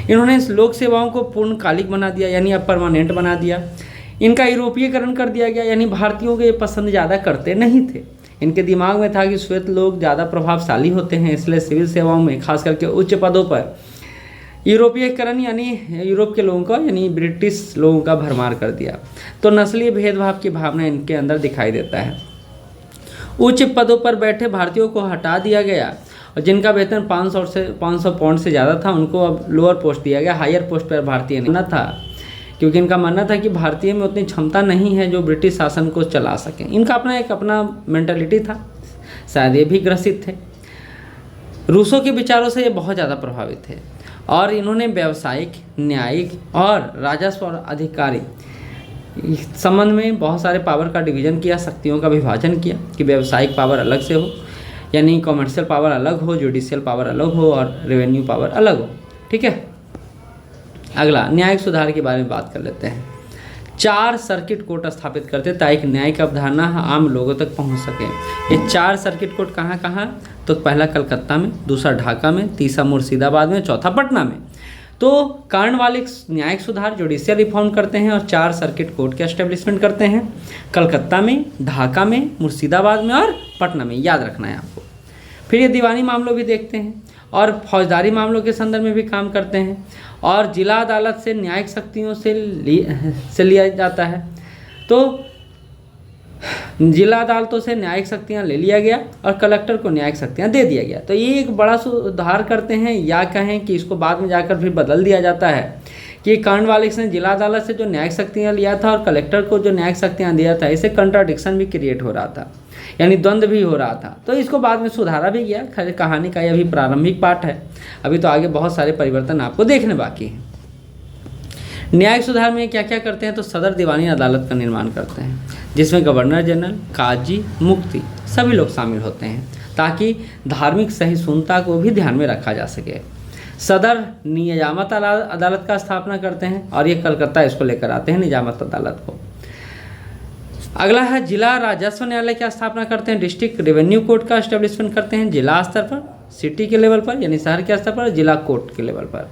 इन्होंने इस लोक सेवाओं को पूर्णकालिक बना दिया, यानी अब परमानेंट बना दिया। इनका यूरोपीयकरण कर दिया गया, यानी भारतीयों को ये पसंद ज़्यादा करते नहीं थे। इनके दिमाग में था कि श्वेत लोग ज़्यादा प्रभावशाली होते हैं, इसलिए सिविल सेवाओं में खास करके उच्च पदों पर यूरोपीयकरण यानी यूरोप के लोगों का यानी ब्रिटिश लोगों का भरमार कर दिया। तो नस्लीय भेदभाव की भावना इनके अंदर दिखाई देता है। उच्च पदों पर बैठे भारतीयों को हटा दिया गया, और जिनका वेतन 500 पाउंड से ज़्यादा था उनको अब लोअर पोस्ट दिया गया, हायर पोस्ट पर भारतीय न था, क्योंकि इनका मानना था कि भारतीय में उतनी क्षमता नहीं है जो ब्रिटिश शासन को चला सकें। इनका अपना मेंटालिटी था, शायद ये भी ग्रसित थे। रूसों के विचारों से ये बहुत ज़्यादा प्रभावित थे और इन्होंने व्यावसायिक, न्यायिक और राजस्व और अधिकारी इस संबंध में बहुत सारे पावर का डिवीज़न किया, शक्तियों का विभाजन किया कि व्यावसायिक पावर अलग से हो, यानी कॉमर्शियल पावर अलग हो, जुडिशियल पावर अलग हो और रेवेन्यू पावर अलग हो। ठीक है, अगला न्यायिक सुधार के बारे में बात कर लेते हैं। 4 सर्किट कोर्ट स्थापित करते ताकि न्यायिक अवधारणा आम लोगों तक पहुंच सके। ये 4 सर्किट कोर्ट कहाँ कहाँ? तो पहला कलकत्ता में, दूसरा ढाका में, तीसरा मुर्शिदाबाद में, चौथा पटना में। तो कार्नवालिस न्यायिक सुधार, जुडिशियल रिफॉर्म करते हैं और 4 सर्किट कोर्ट के एस्टेब्लिशमेंट करते हैं, कलकत्ता में, ढाका में, मुर्शिदाबाद में और पटना में। याद रखना है आपको। फिर ये दीवानी मामलों भी देखते हैं और फौजदारी मामलों के संदर्भ में भी काम करते हैं और जिला अदालत से न्यायिक शक्तियों से लिया जाता है। तो जिला अदालतों से न्यायिक शक्तियां ले लिया गया और कलेक्टर को न्यायिक शक्तियां दे दिया गया। तो ये एक बड़ा सुधार करते हैं, या कहें कि इसको बाद में जाकर फिर बदल दिया जाता है कि कार्नवालिस ने जिला अदालत से जो न्यायिक शक्तियां लिया था और कलेक्टर को जो न्यायिक शक्तियां दिया था, इससे कंट्राडिक्शन भी क्रिएट हो रहा था, यानी द्वंद्व भी हो रहा था। तो इसको बाद में सुधारा भी गया। खैर कहानी का यह अभी प्रारंभिक पार्ट है, अभी तो आगे बहुत सारे परिवर्तन आपको देखने बाकी हैं। न्यायिक सुधार में क्या क्या करते हैं? तो सदर दीवानी अदालत का निर्माण करते हैं जिसमें गवर्नर जनरल, काजी, मुफ्ती सभी लोग शामिल होते हैं ताकि धार्मिक सहिष्णुता को भी ध्यान में रखा जा सके। सदर निजामत अदालत का स्थापना करते हैं और ये कलकत्ता इसको लेकर आते हैं निजामत अदालत को। अगला है जिला राजस्व न्यायालय की स्थापना करते हैं, डिस्ट्रिक्ट रेवेन्यू कोर्ट का एस्टेब्लिशमेंट करते हैं जिला स्तर पर, सिटी के लेवल पर यानी शहर के स्तर पर, जिला कोर्ट के लेवल पर।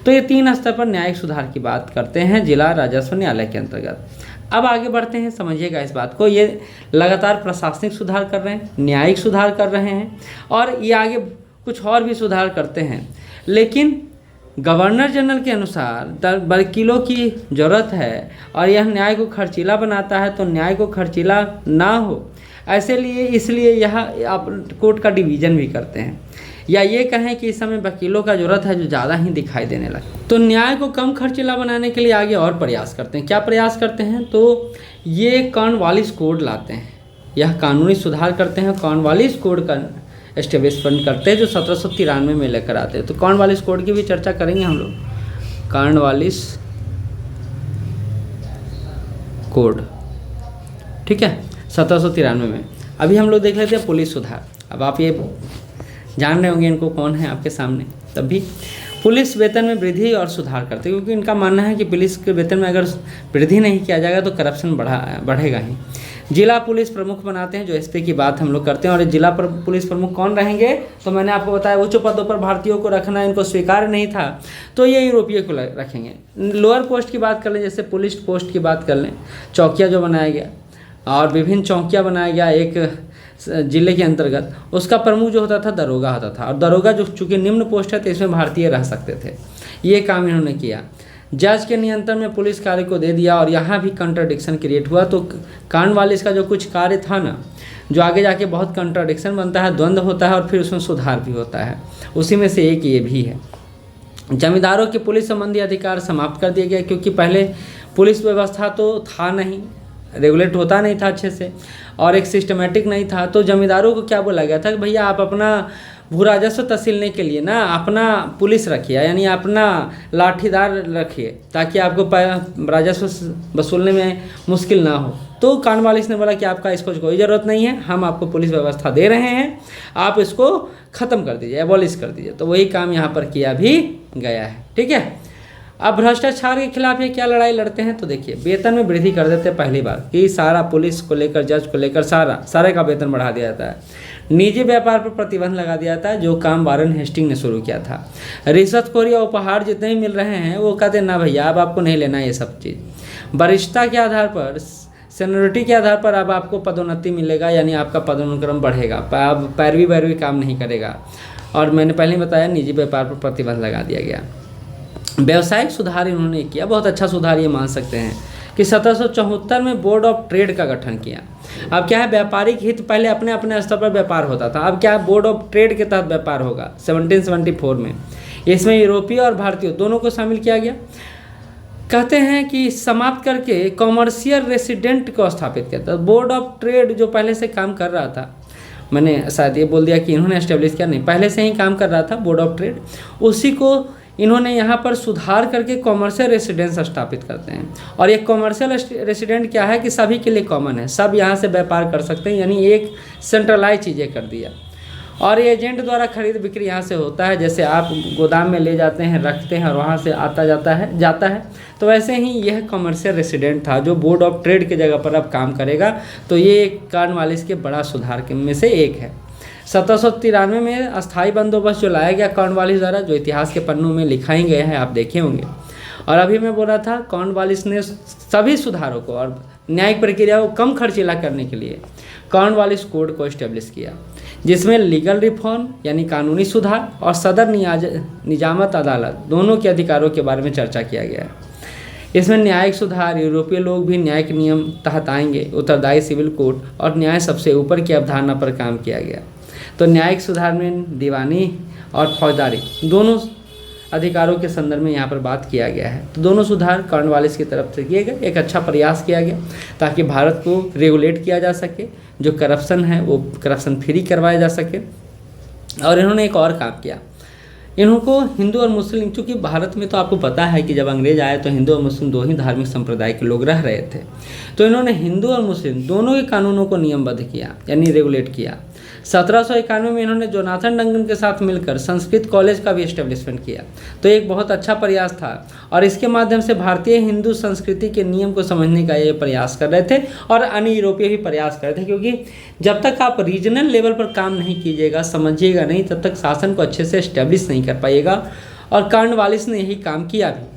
तो ये 3 स्तर पर न्यायिक सुधार की बात करते हैं जिला राजस्व न्यायालय के अंतर्गत। अब आगे बढ़ते हैं, समझिएगा इस बात को। ये लगातार प्रशासनिक सुधार कर रहे हैं, न्यायिक सुधार कर रहे हैं और ये आगे कुछ और भी सुधार करते हैं, लेकिन गवर्नर जनरल के अनुसार वकीलों की ज़रूरत है और यह न्याय को खर्चीला बनाता है, तो न्याय को खर्चीला ना हो इसलिए यह आप कोर्ट का डिवीज़न भी करते हैं, या ये कहें कि इस समय वकीलों का ज़रूरत है जो ज़्यादा ही दिखाई देने लगे। तो न्याय को कम खर्चीला बनाने के लिए आगे और प्रयास करते हैं। क्या प्रयास करते हैं? तो ये कॉर्नवालिस कोड लाते हैं, यह कानूनी सुधार करते हैं। कॉर्नवालिस कोड का एस्टेब्लिशमेंट करते हैं जो 1793 में लेकर आते हैं। तो कॉर्नवालिस कोड की भी चर्चा करेंगे हम लोग। कॉर्नवालिस कोड, ठीक है, 1793 में। अभी हम लोग देख लेते हैं पुलिस सुधार। अब आप ये जान रहे होंगे इनको कौन है आपके सामने। तब भी पुलिस वेतन में वृद्धि और सुधार करते हैं, क्योंकि इनका मानना है कि पुलिस के वेतन में अगर वृद्धि नहीं किया जाएगा तो करप्शन बढ़ेगा ही। जिला पुलिस प्रमुख बनाते हैं, जो एसपी की बात हम लोग करते हैं। और जिला पुलिस प्रमुख कौन रहेंगे? तो मैंने आपको बताया उच्च पदों पर भारतीयों को रखना इनको स्वीकार नहीं था, तो ये यूरोपीय को रखेंगे। लोअर पोस्ट की बात कर लें, जैसे पुलिस पोस्ट की बात कर लें, चौकिया जो बनाया गया और विभिन्न चौकिया बनाया गया एक जिले के अंतर्गत, उसका प्रमुख जो होता था दरोगा होता था। और दरोगा जो चूँकि निम्न पोस्ट है तो इसमें भारतीय रह सकते थे, ये काम इन्होंने किया। जज के नियंत्रण में पुलिस कार्य को दे दिया और यहाँ भी कंट्राडिक्शन क्रिएट हुआ। तो कार्नवालिस का जो कुछ कार्य था ना, जो आगे जाके बहुत कंट्राडिक्शन बनता है, द्वंद्व होता है और फिर उसमें सुधार भी होता है, उसी में से एक ये भी है। जमींदारों के पुलिस संबंधी अधिकार समाप्त कर दिया गया, क्योंकि पहले पुलिस व्यवस्था तो था नहीं, रेगुलेट होता नहीं था अच्छे से और एक सिस्टमेटिक नहीं था। तो जमींदारों को क्या बोला गया था कि भैया आप अपना भू राजस्व तहसीलने के लिए ना अपना पुलिस रखिए, यानी अपना लाठीदार रखिए, ताकि आपको राजस्व वसूलने में मुश्किल ना हो। तो कार्नवालिस ने बोला कि आपका इसको कोई ज़रूरत नहीं है, हम आपको पुलिस व्यवस्था दे रहे हैं, आप इसको ख़त्म कर दीजिए, एबॉलिश कर दीजिए। तो वही काम यहाँ पर किया भी गया है, ठीक है। अब भ्रष्टाचार के खिलाफ ये क्या लड़ाई लड़ते हैं? तो देखिए, वेतन में वृद्धि कर देते हैं पहली बार कि सारा पुलिस को लेकर, जज को लेकर सारे का वेतन बढ़ा दिया जाता है। निजी व्यापार पर प्रतिबंध लगा दिया जाता है, जो काम वारेन हेस्टिंग ने शुरू किया था। रिश्वतखोरी और उपहार जितने भी मिल रहे हैं वो कहते हैं ना भैया, अब आपको नहीं लेना ये सब चीज़। वरिष्ठता के आधार पर, सीनियरिटी के आधार पर अब आपको पदोन्नति मिलेगा, यानी आपका पदानुक्रम बढ़ेगा, अब पैरवी काम नहीं करेगा। और मैंने पहले बताया निजी व्यापार पर प्रतिबंध लगा दिया गया। व्यावसायिक सुधार इन्होंने किया, बहुत अच्छा सुधार ये मान सकते हैं कि 1774 में बोर्ड ऑफ ट्रेड का गठन किया। अब क्या है, व्यापारिक हित पहले अपने अपने स्तर पर व्यापार होता था, अब क्या है, बोर्ड ऑफ ट्रेड के तहत व्यापार होगा 1774 में। इसमें यूरोपीय और भारतीय दोनों को शामिल किया गया। कहते हैं कि समाप्त करके कॉमर्शियल रेसिडेंट को स्थापित किया था। बोर्ड ऑफ ट्रेड जो पहले से काम कर रहा था, मैंने शायद ये बोल दिया कि इन्होंने एस्टेब्लिश किया, नहीं, पहले से ही काम कर रहा था बोर्ड ऑफ ट्रेड, उसी को इन्होंने यहाँ पर सुधार करके कॉमर्शियल रेसिडेंस स्थापित करते हैं। और ये कॉमर्शियल रेसिडेंट क्या है कि सभी के लिए कॉमन है, सब यहाँ से व्यापार कर सकते हैं, यानी एक सेंट्रलाइज चीज़ें कर दिया। और ये एजेंट द्वारा खरीद बिक्री यहाँ से होता है, जैसे आप गोदाम में ले जाते हैं, रखते हैं और वहाँ से आता जाता है, तो वैसे ही यह कॉमर्शियल रेसिडेंट था जो बोर्ड ऑफ ट्रेड की जगह पर अब काम करेगा। तो ये कॉर्नवालिस के बड़ा सुधार के में से एक है। 1793 में अस्थाई बंदोबस्त जो लाया गया कॉर्नवालिस द्वारा, जो इतिहास के पन्नों में लिखाई गए हैं, आप देखे होंगे। और अभी मैं बोल रहा था कॉर्नवालिस ने सभी सुधारों को और न्यायिक प्रक्रिया को कम खर्चीला करने के लिए कॉर्नवालिस कोड को इस्टेब्लिश किया, जिसमें लीगल रिफॉर्म यानी कानूनी सुधार और सदर निजामत अदालत दोनों के अधिकारों के बारे में चर्चा किया गया है। इसमें न्यायिक सुधार, यूरोपीय लोग भी न्यायिक नियम तहत आएंगे, उत्तरदायी सिविल कोड और न्याय सबसे ऊपर की अवधारणा पर काम किया गया। तो न्यायिक सुधार में दीवानी और फौजदारी दोनों अधिकारों के संदर्भ में यहाँ पर बात किया गया है। तो दोनों सुधार कॉर्नवालिस की तरफ से किए गए, एक अच्छा प्रयास किया गया ताकि भारत को रेगुलेट किया जा सके, जो करप्शन है वो करप्शन फ्री करवाया जा सके। और इन्होंने एक और काम किया, इनको हिंदू और मुस्लिम, चूँकि भारत में तो आपको पता है कि जब अंग्रेज आए तो हिंदू और मुस्लिम दो ही धार्मिक संप्रदाय के लोग रह रहे थे, तो इन्होंने हिंदू और मुस्लिम दोनों के कानूनों को नियमबद्ध किया यानी रेगुलेट किया। 1791 में इन्होंने जोनाथन डंगन के साथ मिलकर संस्कृत कॉलेज का भी इस्टेब्लिशमेंट किया। तो एक बहुत अच्छा प्रयास था और इसके माध्यम से भारतीय हिंदू संस्कृति के नियम को समझने का ये प्रयास कर रहे थे और अन्य यूरोपीय भी प्रयास कर रहे थे, क्योंकि जब तक आप रीजनल लेवल पर काम नहीं कीजिएगा, समझिएगा नहीं, तब तक शासन को अच्छे से इस्टेब्लिश नहीं कर पाइएगा। और कॉर्नवालिस ने यही काम किया भी।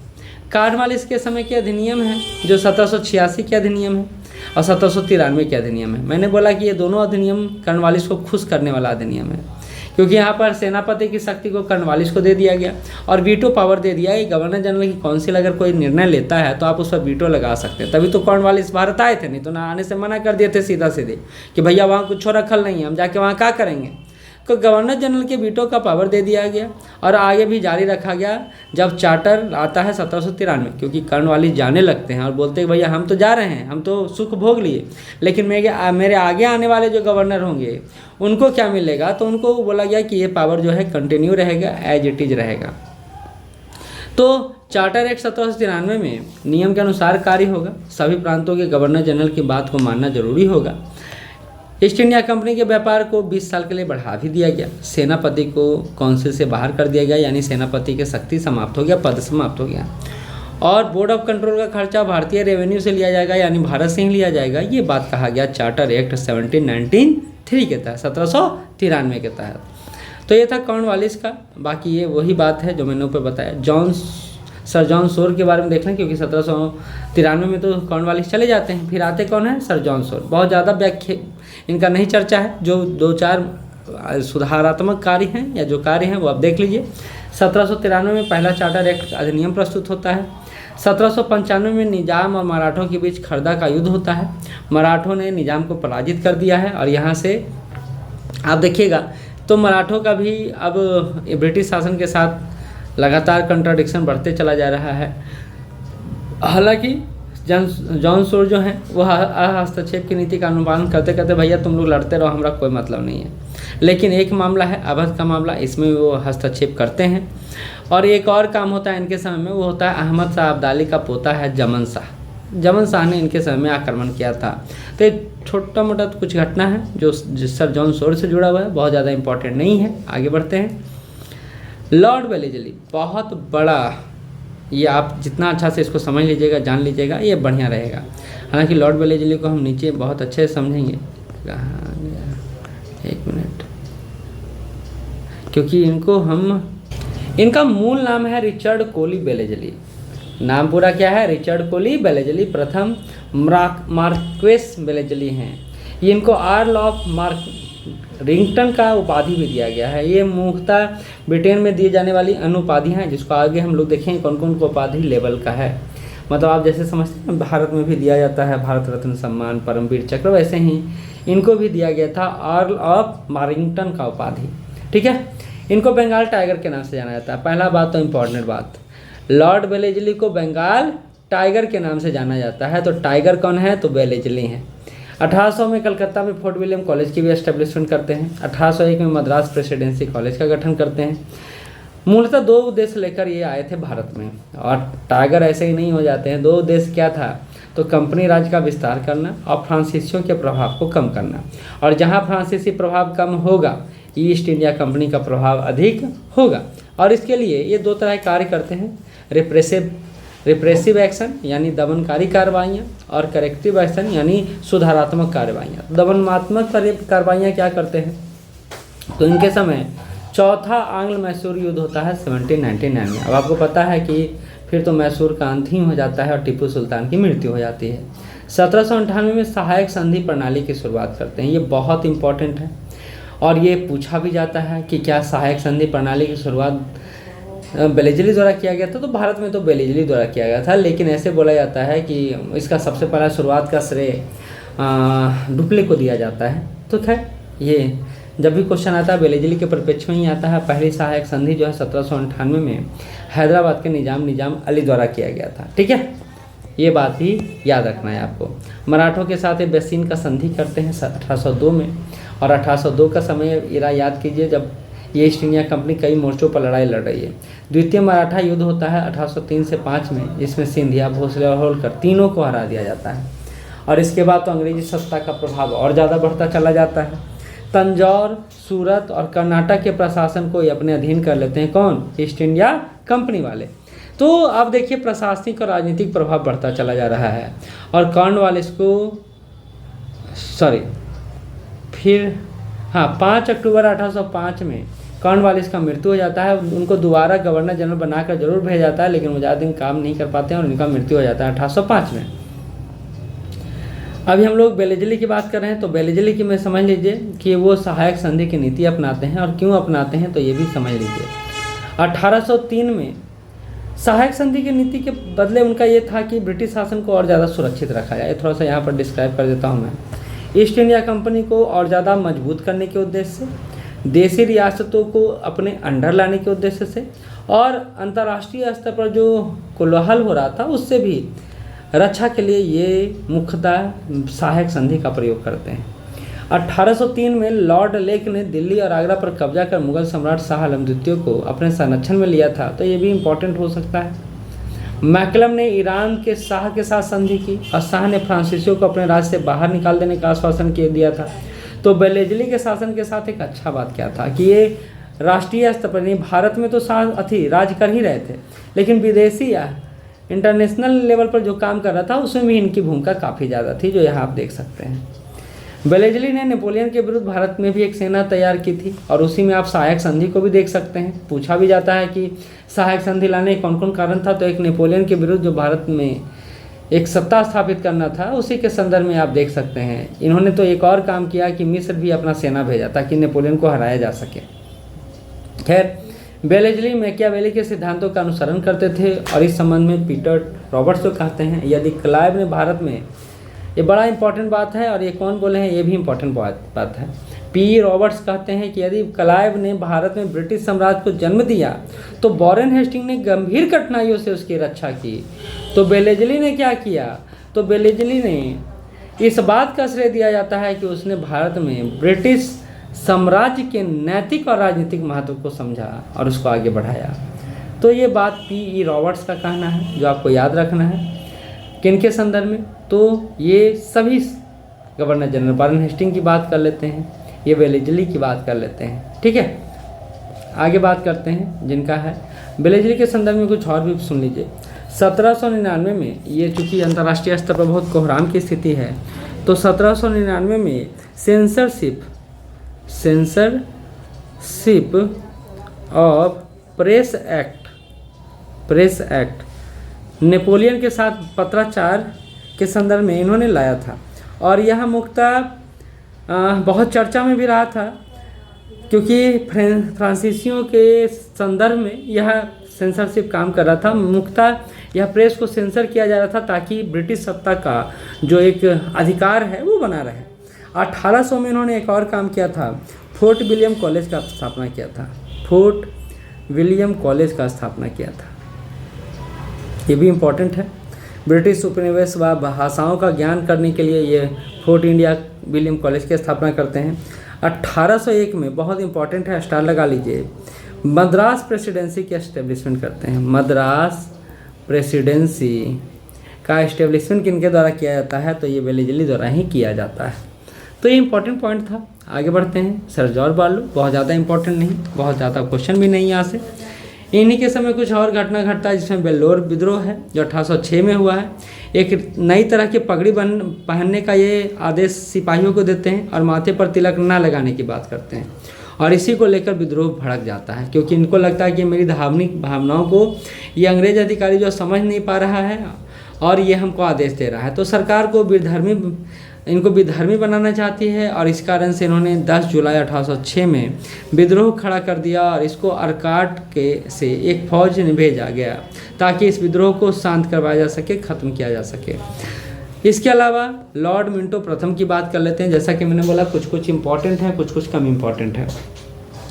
कॉर्नवालिस के समय के अधिनियम है जो 1786 के अधिनियम है और 1793 के अधिनियम है। मैंने बोला कि ये दोनों अधिनियम कॉर्नवालिस को खुश करने वाला अधिनियम है, क्योंकि यहाँ पर सेनापति की शक्ति को कॉर्नवालिस को दे दिया गया और वीटो पावर दे दिया है। गवर्नर जनरल की काउंसिल अगर कोई निर्णय लेता है तो आप उस पर वीटो लगा सकते हैं। तभी तो कॉर्नवालिस भारत आए थे, नहीं तो ना आने से मना कर दिए थे सीधा सीधे कि भैया वहाँ कुछ रखल नहीं है, हम जाके वहाँ क्या करेंगे। तो गवर्नर जनरल के वीटो का पावर दे दिया गया और आगे भी जारी रखा गया। जब चार्टर आता है 1793, क्योंकि कॉर्नवालिस जाने लगते हैं और बोलते हैं भैया हम तो जा रहे हैं, हम तो सुख भोग लिए, लेकिन मेरे आगे आने वाले जो गवर्नर होंगे उनको क्या मिलेगा। तो उनको बोला गया कि ये पावर जो है कंटिन्यू रहेगा, एज इट इज रहेगा। तो चार्टर एक्ट 1793 में नियम के अनुसार कार्य होगा। सभी प्रांतों के गवर्नर जनरल की बात को मानना जरूरी होगा। ईस्ट इंडिया कंपनी के व्यापार को 20 साल के लिए बढ़ा भी दिया गया। सेनापति को काउंसिल से बाहर कर दिया गया, यानी सेनापति की शक्ति समाप्त हो गया, पद समाप्त हो गया। और बोर्ड ऑफ कंट्रोल का खर्चा भारतीय रेवेन्यू से लिया जाएगा, यानी भारत से ही लिया जाएगा। ये बात कहा गया चार्टर एक्ट 1793 के तहत, 1793 के तहत। तो ये था कॉर्नवालिस का। बाकी ये वही बात है जो मैंने ऊपर बताया। सर जॉन सोर के बारे में देख लें, क्योंकि 1793 में तो कॉर्नवालिस चले जाते हैं, फिर आते कौन है, सर जॉन सोर। बहुत ज़्यादा व्याख्या इनका नहीं चर्चा है, जो 2-4 सुधारात्मक कार्य हैं या जो कार्य हैं वो आप देख लीजिए। 1793 में पहला चार्टर एक्ट अधिनियम प्रस्तुत होता है। 1795 में निजाम और मराठों के बीच खरदा का युद्ध होता है। मराठों ने निजाम को पराजित कर दिया है और यहाँ से आप देखिएगा तो मराठों का भी अब ब्रिटिश शासन के साथ लगातार कंट्राडिक्शन बढ़ते चला जा रहा है। हालांकि जॉन सोर जो हैं वो हस्तक्षेप की नीति का अनुपालन करते करते भैया तुम लोग लड़ते रहो, हमारा कोई मतलब नहीं है। लेकिन एक मामला है अवध का मामला, इसमें वो हस्तक्षेप करते हैं। और एक और काम होता है इनके समय में, वो होता है अहमद शाह अब्दाली का पोता है जमन शाह। जमन शाह ने इनके समय में आक्रमण किया था। तो एक छोटा मोटा कुछ घटना है जो सर जॉन सोर से जुड़ा हुआ है, बहुत ज़्यादा इंपॉर्टेंट नहीं है। आगे बढ़ते हैं। लॉर्ड वेलेजली बहुत बड़ा, ये आप जितना अच्छा से इसको समझ लीजिएगा, जान लीजिएगा, ये बढ़िया रहेगा। हालांकि लॉर्ड वेलेजली को हम नीचे बहुत अच्छे से समझेंगे। कहाँ गया, एक मिनट, क्योंकि इनका मूल नाम है रिचर्ड कोली वेलेजली। नाम पूरा क्या है, रिचर्ड कोली वेलेजली प्रथम मार्क्वेस वेलेजली हैं। ये इनको आर्ल ऑफ रिंगटन का उपाधि भी दिया गया है। ये मुख्यतः ब्रिटेन में दिए जाने वाली अनुपाधि हैं, जिसको आगे हम लोग देखेंगे कौन कौन को उपाधि लेवल का है। मतलब आप जैसे समझते हैं भारत में भी दिया जाता है भारत रत्न सम्मान, परमवीर चक्र, वैसे ही इनको भी दिया गया था आर्ल ऑफ मारिंगटन का उपाधि। ठीक है, इनको बंगाल टाइगर के नाम से जाना जाता है। पहला बात तो इम्पॉर्टेंट बात, लॉर्ड वेलेजली को बंगाल टाइगर के नाम से जाना जाता है। तो टाइगर कौन है? तो वेलेज़ली हैं। 1800 में कलकत्ता में फोर्ट विलियम कॉलेज की भी एस्टेब्लिशमेंट करते हैं। 1801 में मद्रास प्रेसिडेंसी कॉलेज का गठन करते हैं। मूलतः दो उद्देश्य लेकर ये आए थे भारत में, और टाइगर ऐसे ही नहीं हो जाते हैं। दो उद्देश्य क्या था? तो कंपनी राज का विस्तार करना और फ्रांसीसियों के प्रभाव को कम करना, और जहाँ फ्रांसीसी प्रभाव कम होगा ईस्ट इंडिया कंपनी का प्रभाव अधिक होगा। और इसके लिए ये दो तरह के कार्य करते हैं, रिप्रेसिव एक्शन यानी दमनकारी कार्रवाइयाँ, और करेक्टिव एक्शन यानी सुधारात्मक कार्रवाइयाँ। दमनात्मक कार्रवाइयाँ क्या करते हैं? तो इनके समय चौथा आंग्ल मैसूर युद्ध होता है 1799 में। अब आपको पता है कि फिर तो मैसूर का अंत ही हो जाता है और टीपू सुल्तान की मृत्यु हो जाती है। 1798 में सहायक संधि प्रणाली की शुरुआत करते हैं। ये बहुत इंपॉर्टेंट है और ये पूछा भी जाता है कि क्या सहायक संधि प्रणाली की शुरुआत वेलेज़ली द्वारा किया गया था? तो भारत में तो वेलेज़ली द्वारा किया गया था, लेकिन ऐसे बोला जाता है कि इसका सबसे पहला शुरुआत का श्रेय डुप्ले को दिया जाता है। तो खैर ये जब भी क्वेश्चन आता है वेलेज़ली के परिप्रेक्ष्य में ही आता है। पहली सहायक संधि जो है 1798 में हैदराबाद के निजाम अली द्वारा किया गया था। ठीक है, ये बात भी याद रखना है आपको। मराठों के साथ बेसिन का संधि करते हैं 1802 में, और 1802 का समय इरा याद कीजिए जब ये ईस्ट इंडिया कंपनी कई मोर्चों पर लड़ाई लड़ रही है। द्वितीय मराठा युद्ध होता है 1803 से 5 में, जिसमें सिंधिया, भोसले और होलकर तीनों को हरा दिया जाता है। और इसके बाद तो अंग्रेजी सत्ता का प्रभाव और ज़्यादा बढ़ता चला जाता है। तंजौर, सूरत और कर्नाटक के प्रशासन को ये अपने अधीन कर लेते हैं। कौन? ईस्ट इंडिया कंपनी वाले। तो अब देखिए प्रशासनिक और राजनीतिक प्रभाव बढ़ता चला जा रहा है। और कॉर्नवालिस को फिर 5 अक्टूबर 1805 में कॉर्नवालिस का मृत्यु हो जाता है। उनको दोबारा गवर्नर जनरल बनाकर जरूर भेजा जाता है, लेकिन वो ज़्यादा दिन काम नहीं कर पाते हैं और उनका मृत्यु हो जाता है 1805 में। अभी हम लोग वेलेज़ली की बात कर रहे हैं, तो वेलेज़ली की में समझ लीजिए कि वो सहायक संधि की नीति अपनाते हैं, और क्यों अपनाते हैं तो ये भी समझ लीजिए। 1803 में सहायक संधि की नीति के बदले उनका ये था कि ब्रिटिश शासन को और ज़्यादा सुरक्षित रखा जाए। थोड़ा सा यहाँ पर डिस्क्राइब कर देता हूँ मैं। ईस्ट इंडिया कंपनी को और ज़्यादा मजबूत करने के उद्देश्य से, देशी रियासतों को अपने अंडर लाने के उद्देश्य से, और अंतर्राष्ट्रीय स्तर पर जो कोलाहल हो रहा था उससे भी रक्षा के लिए ये मुख्यतः सहायक संधि का प्रयोग करते हैं। 1803 में लॉर्ड लेक ने दिल्ली और आगरा पर कब्जा कर मुगल सम्राट शाह आलम द्वितीय को अपने संरक्षण में लिया था, तो ये भी इम्पोर्टेंट हो सकता है। मैकलम ने ईरान के शाह के साथ संधि की, और शाह ने फ्रांसीसियों को अपने राज्य से बाहर निकाल देने का आश्वासन दिया था। तो वेलेज़ली के शासन के साथ एक अच्छा बात क्या था कि ये राष्ट्रीय स्तर पर नहीं, भारत में तो शाह राज कर ही रहे थे, लेकिन विदेशी या इंटरनेशनल लेवल पर जो काम कर रहा था उसमें भी इनकी भूमिका काफ़ी ज़्यादा थी, जो यहाँ आप देख सकते हैं। वेलेज़ली ने नेपोलियन के विरुद्ध भारत में भी एक सेना तैयार की थी, और उसी में आप सहायक संधि को भी देख सकते हैं। पूछा भी जाता है कि सहायक संधि लाने का कौन कौन कारण था, तो एक नेपोलियन के विरुद्ध जो भारत में एक सत्ता स्थापित करना था, उसी के संदर्भ में आप देख सकते हैं। इन्होंने तो एक और काम किया कि मिस्र भी अपना सेना भेजा ताकि नेपोलियन को हराया जा सके। खैर, वेलेज़ली मैकियावेली के सिद्धांतों का अनुसरण करते थे, और इस संबंध में पीटर रॉबर्ट्स को कहते हैं यदि क्लाइव ने भारत में, ये बड़ा इंपॉर्टेंट बात है, और ये कौन बोले हैं ये भी इंपॉर्टेंट बात है। पी रॉबर्ट्स कहते हैं कि यदि क्लाइव ने भारत में ब्रिटिश साम्राज्य को जन्म दिया तो वॉरेन हेस्टिंग ने गंभीर कठिनाइयों से उसकी रक्षा की। तो वेलेज़ली ने क्या किया? तो वेलेज़ली ने इस बात का श्रेय दिया जाता है कि उसने भारत में ब्रिटिश साम्राज्य के नैतिक और राजनीतिक महत्व को समझा और उसको आगे बढ़ाया। तो ये बात पी रॉबर्ट्स का कहना है, जो आपको याद रखना है। किनके संदर्भ में? तो ये सभी गवर्नर जनरल वॉरेन हेस्टिंग की बात कर लेते हैं, ये वेलेज़ली की बात कर लेते हैं। ठीक है, आगे बात करते हैं जिनका है वेलेज़ली के संदर्भ में कुछ और भी सुन लीजिए। 1799 में, ये चूँकि अंतर्राष्ट्रीय स्तर पर बहुत कोहराम की स्थिति है, तो 1799 में censorship of press act Napoleon के साथ पत्राचार के संदर्भ में इन्होंने लाया था, और यह मुख्यतः बहुत चर्चा में भी रहा था, क्योंकि फ्रांसीसियों के संदर्भ में यह सेंसरशिप काम कर रहा था। मुख्यतः यह प्रेस को सेंसर किया जा रहा था ताकि ब्रिटिश सत्ता का जो एक अधिकार है वो बना रहे। 1800 में इन्होंने एक और काम किया था, फोर्ट विलियम कॉलेज का स्थापना किया था। ये भी इम्पोर्टेंट है। ब्रिटिश उपनिवेश व भाषाओं का ज्ञान करने के लिए ये फोर्ट इंडिया विलियम कॉलेज की स्थापना करते हैं। 1801 में, बहुत इंपॉर्टेंट है, स्टार लगा लीजिए, मद्रास प्रेसिडेंसी की एस्टेब्लिशमेंट करते हैं। मद्रास प्रेसिडेंसी का एस्टेब्लिशमेंट किनके द्वारा किया जाता है? तो ये वेलेजली द्वारा ही किया जाता है। तो ये इंपॉर्टेंट पॉइंट था। आगे बढ़ते हैं। सर जॉर्ज बार्लो, बहुत ज़्यादा इंपॉर्टेंट नहीं, बहुत ज़्यादा क्वेश्चन भी नहीं यहाँ से। इन्हीं के समय कुछ और घटना घटता है, जिसमें वेल्लोर विद्रोह है जो 1806 में हुआ है। एक नई तरह की पगड़ी पहनने का ये आदेश सिपाहियों को देते हैं और माथे पर तिलक न लगाने की बात करते हैं, और इसी को लेकर विद्रोह भड़क जाता है, क्योंकि इनको लगता है कि मेरी धार्मिक भावनाओं को ये अंग्रेज अधिकारी जो समझ नहीं पा रहा है और ये हमको आदेश दे रहा है। तो सरकार को इनको विधर्मी बनाना चाहती है, और इस कारण से इन्होंने 10 जुलाई 1806 में विद्रोह खड़ा कर दिया, और इसको अरकाट से एक फौज ने भेजा गया ताकि इस विद्रोह को शांत करवाया जा सके, ख़त्म किया जा सके। इसके अलावा लॉर्ड मिंटो प्रथम की बात कर लेते हैं। जैसा कि मैंने बोला, कुछ कुछ इंपॉर्टेंट है, कुछ कुछ कम इम्पॉर्टेंट है।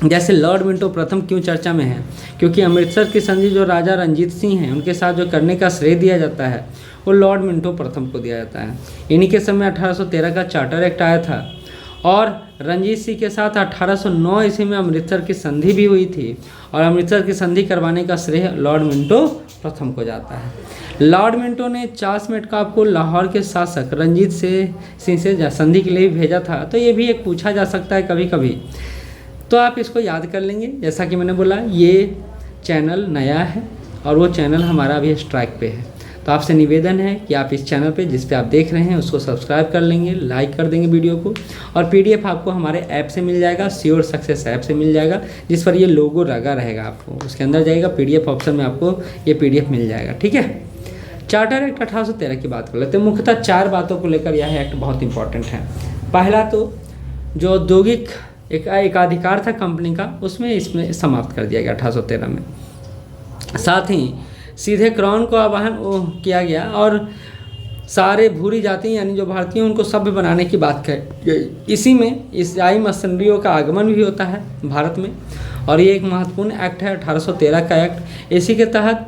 जैसे लॉर्ड मिंटो प्रथम क्यों चर्चा में है? क्योंकि अमृतसर की संधि जो राजा रंजीत सिंह हैं उनके साथ जो करने का श्रेय दिया जाता है वो लॉर्ड मिंटो प्रथम को दिया जाता है। इन्हीं के समय 1813 का चार्टर एक्ट आया था, और रंजीत सिंह के साथ 1809 ईस्वी में अमृतसर की संधि भी हुई थी, और अमृतसर की संधि करवाने का श्रेय लॉर्ड मिंटो प्रथम को जाता है। लॉर्ड मिंटो ने चार्ल्स मेटकाफ को लाहौर के शासक रंजीत सिंह से संधि के लिए भेजा था। तो ये भी एक पूछा जा सकता है कभी कभी, तो आप इसको याद कर लेंगे। जैसा कि मैंने बोला, ये चैनल नया है और वो चैनल हमारा अभी स्ट्राइक पे है, तो आपसे निवेदन है कि आप इस चैनल पे जिस पे आप देख रहे हैं उसको सब्सक्राइब कर लेंगे, लाइक कर देंगे वीडियो को, और पीडीएफ आपको हमारे ऐप से मिल जाएगा, श्योर सक्सेस ऐप से मिल जाएगा, जिस पर ये लोगो लगा रहेगा। आपको उसके अंदर जाएगा, पीडीएफ ऑप्शन में आपको ये पीडीएफ मिल जाएगा। ठीक है। चार्टर एक्ट 1813 की बात कर लेते हैं। मुख्यतः 4 बातों को लेकर यह एक्ट बहुत इंपॉर्टेंट है। पहला तो जो औद्योगिक एकाधिकार था कंपनी का, उसमें इसमें समाप्त कर दिया गया 1813 में। साथ ही सीधे क्राउन को आह्वान किया गया, और सारे भूरी जाति यानी जो भारतीय उनको सभ्य बनाने की बात कही गई। इसी में ईसाई मशीनरियों का आगमन भी होता है भारत में, और ये एक महत्वपूर्ण एक्ट है 1813 का एक्ट। इसी के तहत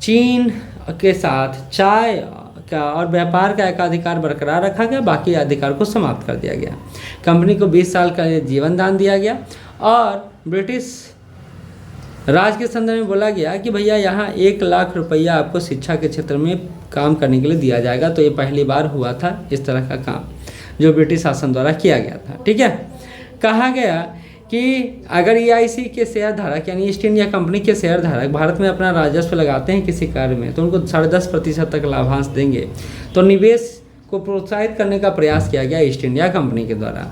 चीन के साथ चाय का और व्यापार का एकाधिकार बरकरार रखा गया, बाकी अधिकार को समाप्त कर दिया गया। कंपनी को 20 साल का जीवन दान दिया गया, और ब्रिटिश राज के संदर्भ में बोला गया कि भैया यहाँ 1 लाख रुपया आपको शिक्षा के क्षेत्र में काम करने के लिए दिया जाएगा। तो ये पहली बार हुआ था इस तरह का काम जो ब्रिटिश शासन द्वारा किया गया था। ठीक है। कहा गया कि अगर EIC के शेयर धारक यानी ईस्ट इंडिया कंपनी के शेयर धारक भारत में अपना राजस्व लगाते हैं किसी कार्य में, तो उनको 10.5% तक लाभांश देंगे। तो निवेश को प्रोत्साहित करने का प्रयास किया गया ईस्ट इंडिया कंपनी के द्वारा।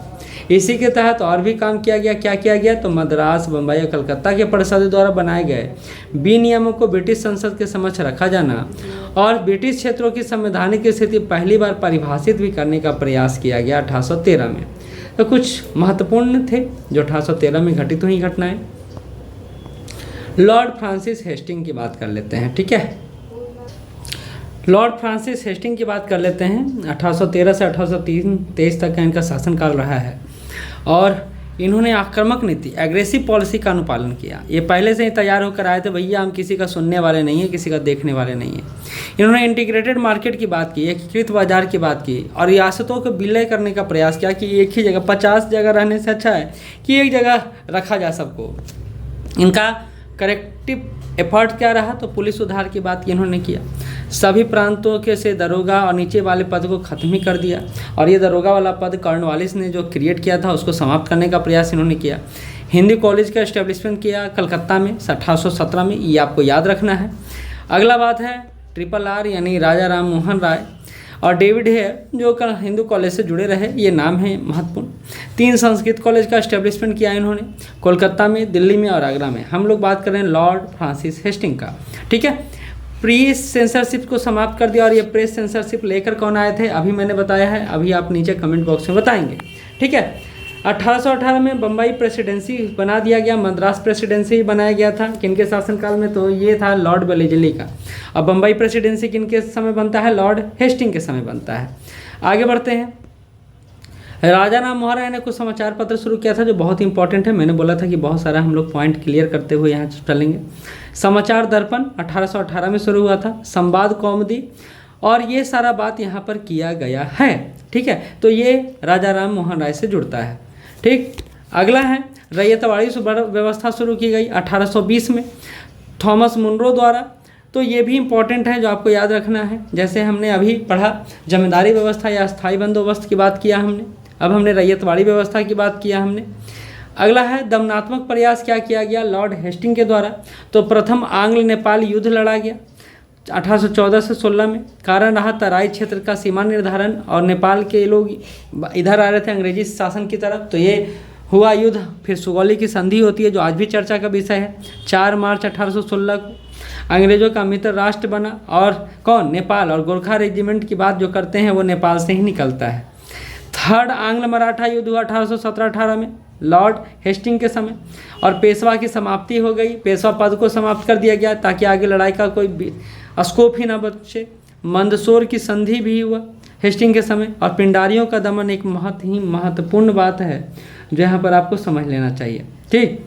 इसी के तहत और भी काम किया गया। क्या किया गया? तो मद्रास, बम्बई और कलकत्ता के परिषद द्वारा बनाए गए विनियमों को ब्रिटिश संसद के समक्ष रखा जाना, और ब्रिटिश क्षेत्रों की संवैधानिक स्थिति पहली बार परिभाषित भी करने का प्रयास किया गया 1813 में। तो कुछ महत्वपूर्ण थे जो 1813 में घटित हुई घटनाएं। लॉर्ड फ्रांसिस हेस्टिंग की बात कर लेते हैं। ठीक है। लॉर्ड फ्रांसिस हेस्टिंग की बात कर लेते हैं। 1813 से 1823 तक का इनका शासनकाल रहा है, और इन्होंने आक्रामक नीति, एग्रेसिव पॉलिसी का अनुपालन किया। ये पहले से ही तैयार होकर आए थे, भैया हम किसी का सुनने वाले नहीं है, किसी का देखने वाले नहीं है। इन्होंने इंटीग्रेटेड मार्केट की बात की, एकीकृत बाजार की बात की, और रियासतों को विलय करने का प्रयास किया कि एक ही जगह 50 जगह रहने से अच्छा है कि एक जगह रखा जाए सबको। इनका करेक्टिव एफर्ट क्या रहा? तो पुलिस सुधार की बात इन्होंने किया। सभी प्रांतों के से दरोगा और नीचे वाले पद को खत्म ही कर दिया, और ये दरोगा वाला पद कॉर्नवालिस ने जो क्रिएट किया था उसको समाप्त करने का प्रयास इन्होंने किया। हिंदी कॉलेज का एस्टेब्लिशमेंट किया कलकत्ता में 1817 में, ये आपको याद रखना है। अगला बात है RRR यानी राजा राम मोहन राय और डेविड हेयर जो हिंदू कॉलेज से जुड़े रहे, ये नाम है महत्वपूर्ण। 3 संस्कृत कॉलेज का एस्टेब्लिशमेंट किया इन्होंने कोलकाता में, दिल्ली में और आगरा में। हम लोग बात कर रहे हैं लॉर्ड फ्रांसिस हेस्टिंग का। ठीक है। प्रेस सेंसरशिप को समाप्त कर दिया, और ये प्रेस सेंसरशिप लेकर कौन आए थे अभी मैंने बताया है, अभी आप नीचे कमेंट बॉक्स में बताएंगे। ठीक है। 1818 में बम्बई प्रेसिडेंसी बना दिया गया, मद्रास प्रेसिडेंसी बनाया गया था। किनके शासनकाल में? तो ये था लॉर्ड वेलेजली का। अब बम्बई प्रेसिडेंसी किनके समय बनता है? लॉर्ड हेस्टिंग के समय बनता है। आगे बढ़ते हैं। राजा राम मोहन राय ने कुछ समाचार पत्र शुरू किया था जो बहुत इंपॉर्टेंट है। मैंने बोला था कि बहुत सारा हम लोग पॉइंट क्लियर करते हुए यहाँ चलेंगे। समाचार दर्पण 1818 में शुरू हुआ था। संवाद कौमुदी और ये सारा बात यहाँ पर किया गया है। ठीक है, तो ये राजा राम मोहन राय से जुड़ता है। ठीक, अगला है रैयतवाड़ी व्यवस्था शुरू की गई 1820 में थॉमस मुनरो द्वारा। तो ये भी इम्पॉर्टेंट है जो आपको याद रखना है। जैसे हमने अभी पढ़ा जमींदारी व्यवस्था या स्थायी बंदोबस्त की बात किया हमने, अब हमने रैयतवाड़ी व्यवस्था की बात किया हमने। अगला है दमनात्मक प्रयास क्या किया गया लॉर्ड हेस्टिंग के द्वारा। तो प्रथम आंग्ल नेपाल युद्ध लड़ा गया 1814 से 16 में। कारण रहा तराई क्षेत्र का सीमा निर्धारण और नेपाल के लोग इधर आ रहे थे अंग्रेजी शासन की तरफ, तो ये हुआ युद्ध। फिर सुगौली की संधि होती है जो आज भी चर्चा का विषय है। 4 मार्च 1816 को अंग्रेजों का मित्र राष्ट्र बना और कौन, नेपाल। और गोरखा रेजिमेंट की बात जो करते हैं वो नेपाल से ही निकलता है। थर्ड आंग्ल मराठा युद्ध हुआ 1817-18 में लॉर्ड हेस्टिंग के समय, और पेशवा की समाप्ति हो गई। पेशवा पद को समाप्त कर दिया गया ताकि आगे लड़ाई का कोई स्कोप ही ना बचे। मंदसौर की संधि भी हुआ हेस्टिंग के समय। और पिंडारियों का दमन एक बहुत ही महत्वपूर्ण बात है जो यहाँ पर आपको समझ लेना चाहिए। ठीक,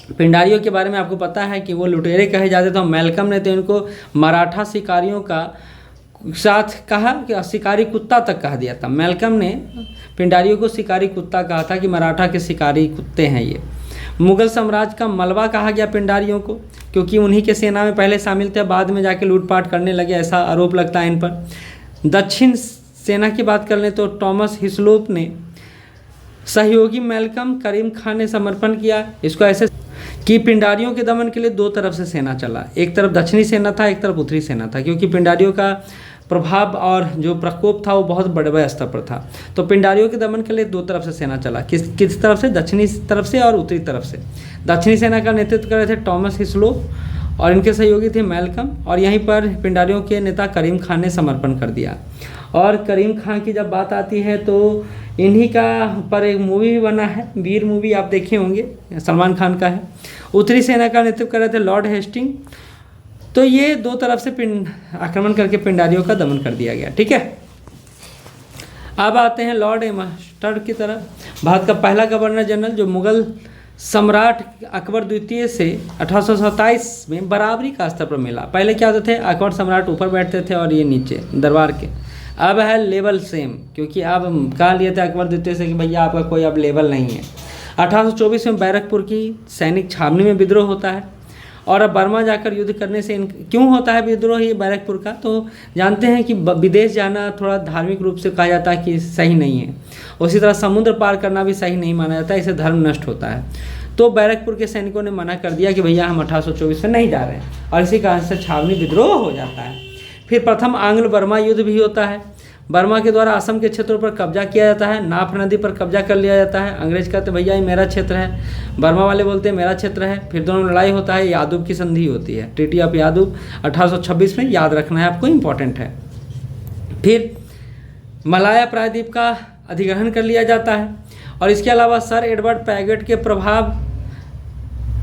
पिंडारियों के बारे में आपको पता है कि वो लुटेरे कहे जाते थे। मेलकम ने तो इनको मराठा शिकारियों का साथ कहा कि शिकारी कुत्ता तक कह दिया था। मेलकम ने पिंडारियों को शिकारी कुत्ता कहा था कि मराठा के शिकारी कुत्ते हैं ये। मुगल साम्राज्य का मलबा कहा गया पिंडारियों को क्योंकि उन्हीं के सेना में पहले शामिल थे, बाद में जाके लूटपाट करने लगे, ऐसा आरोप लगता है इन पर। दक्षिण सेना की बात कर लें तो टॉमस हिस्लोप ने सहयोगी मेलकम करीम खान ने समर्पण किया। इसको ऐसे कि पिंडारियों के दमन के लिए दो तरफ से सेना चला, एक तरफ दक्षिणी सेना था, एक तरफ उत्तरी सेना था, क्योंकि पिंडारियों का प्रभाव और जो प्रकोप था वो बहुत बड़े स्तर पर था। तो पिंडारियों के दमन के लिए दो तरफ से सेना चला। किस तरफ से, दक्षिणी तरफ से और उत्तरी तरफ से। दक्षिणी सेना का नेतृत्व कर रहे थे टॉमस हिस्लोप और इनके सहयोगी थे मेलकम, और यहीं पर पिंडारियों के नेता करीम खान ने समर्पण कर दिया। और करीम खान की जब बात आती है तो इन्हीं का पर एक मूवी भी बना है, वीर मूवी, आप देखे होंगे, सलमान खान का है। उत्तरी सेना का नेतृत्व कर रहे थे लॉर्ड हेस्टिंग। तो ये दो तरफ से आक्रमण करके पिंडारियों का दमन कर दिया गया। ठीक है, अब आते हैं लॉर्ड एम्स्टर की तरफ। भारत का पहला गवर्नर जनरल जो मुगल सम्राट अकबर द्वितीय से 1827 में बराबरी का स्तर पर मिला। पहले क्या होते थे, अकबर सम्राट ऊपर बैठते थे और ये नीचे दरबार के। अब है लेवल सेम, क्योंकि अब कहा लिए थे अकबर द्वितीय से कि भैया आपका कोई अब लेवल नहीं है। 1824 में बैरकपुर की सैनिक छावनी में विद्रोह होता है और अब बर्मा जाकर युद्ध करने से क्यों होता है विद्रोह ये बैरकपुर का, तो जानते हैं कि विदेश जाना थोड़ा धार्मिक रूप से कहा जाता है कि सही नहीं है। उसी तरह समुद्र पार करना भी सही नहीं माना जाता है, इससे धर्म नष्ट होता है। तो बैरकपुर के सैनिकों ने मना कर दिया कि भैया हम 1824 में नहीं जा रहे हैं, और इसी कारण से छावनी विद्रोह हो जाता है। फिर प्रथम आंग्ल बर्मा युद्ध भी होता है। बर्मा के द्वारा असम के क्षेत्रों पर कब्जा किया जाता है, नाफ नदी पर कब्जा कर लिया जाता है। अंग्रेज कहते भैया ये मेरा क्षेत्र है, बर्मा वाले बोलते हैं मेरा क्षेत्र है। फिर दोनों लड़ाई होता है, यादव की संधि होती है, ट्रीटी ऑफ यादव 1826 में, याद रखना है आपको, इंपॉर्टेंट है। फिर मलाया प्रायद्वीप का अधिग्रहण कर लिया जाता है, और इसके अलावा सर एडवर्ड पैगेट के प्रभाव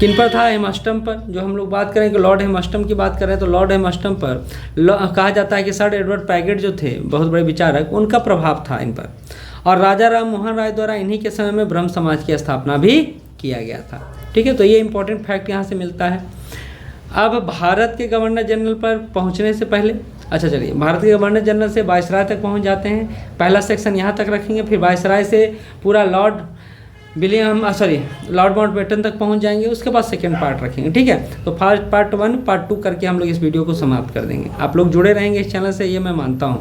किन पर था, हेमस्टम पर। जो हम लोग बात करें कि लॉर्ड हेमस्टम की बात करें तो लॉर्ड हेमस्टम पर कहा जाता है कि सर एडवर्ड पैगेट जो थे बहुत बड़े विचारक, उनका प्रभाव था इन पर। और राजा राम मोहन राय द्वारा इन्हीं के समय में ब्रह्म समाज की स्थापना भी किया गया था। ठीक है, तो ये इंपॉर्टेंट फैक्ट यहाँ से मिलता है। अब भारत के गवर्नर जनरल पर पहुँचने से पहले, अच्छा चलिए, भारत के गवर्नर जनरल से वायसराय तक पहुँच जाते हैं। पहला सेक्शन यहाँ तक रखेंगे, फिर वायसराय से पूरा लॉर्ड माउंटबेटन तक पहुंच जाएंगे, उसके बाद सेकंड पार्ट रखेंगे। ठीक है, तो फर्स्ट पार्ट 1 पार्ट 2 करके हम लोग इस वीडियो को समाप्त कर देंगे। आप लोग जुड़े रहेंगे इस चैनल से, ये मैं मानता हूं।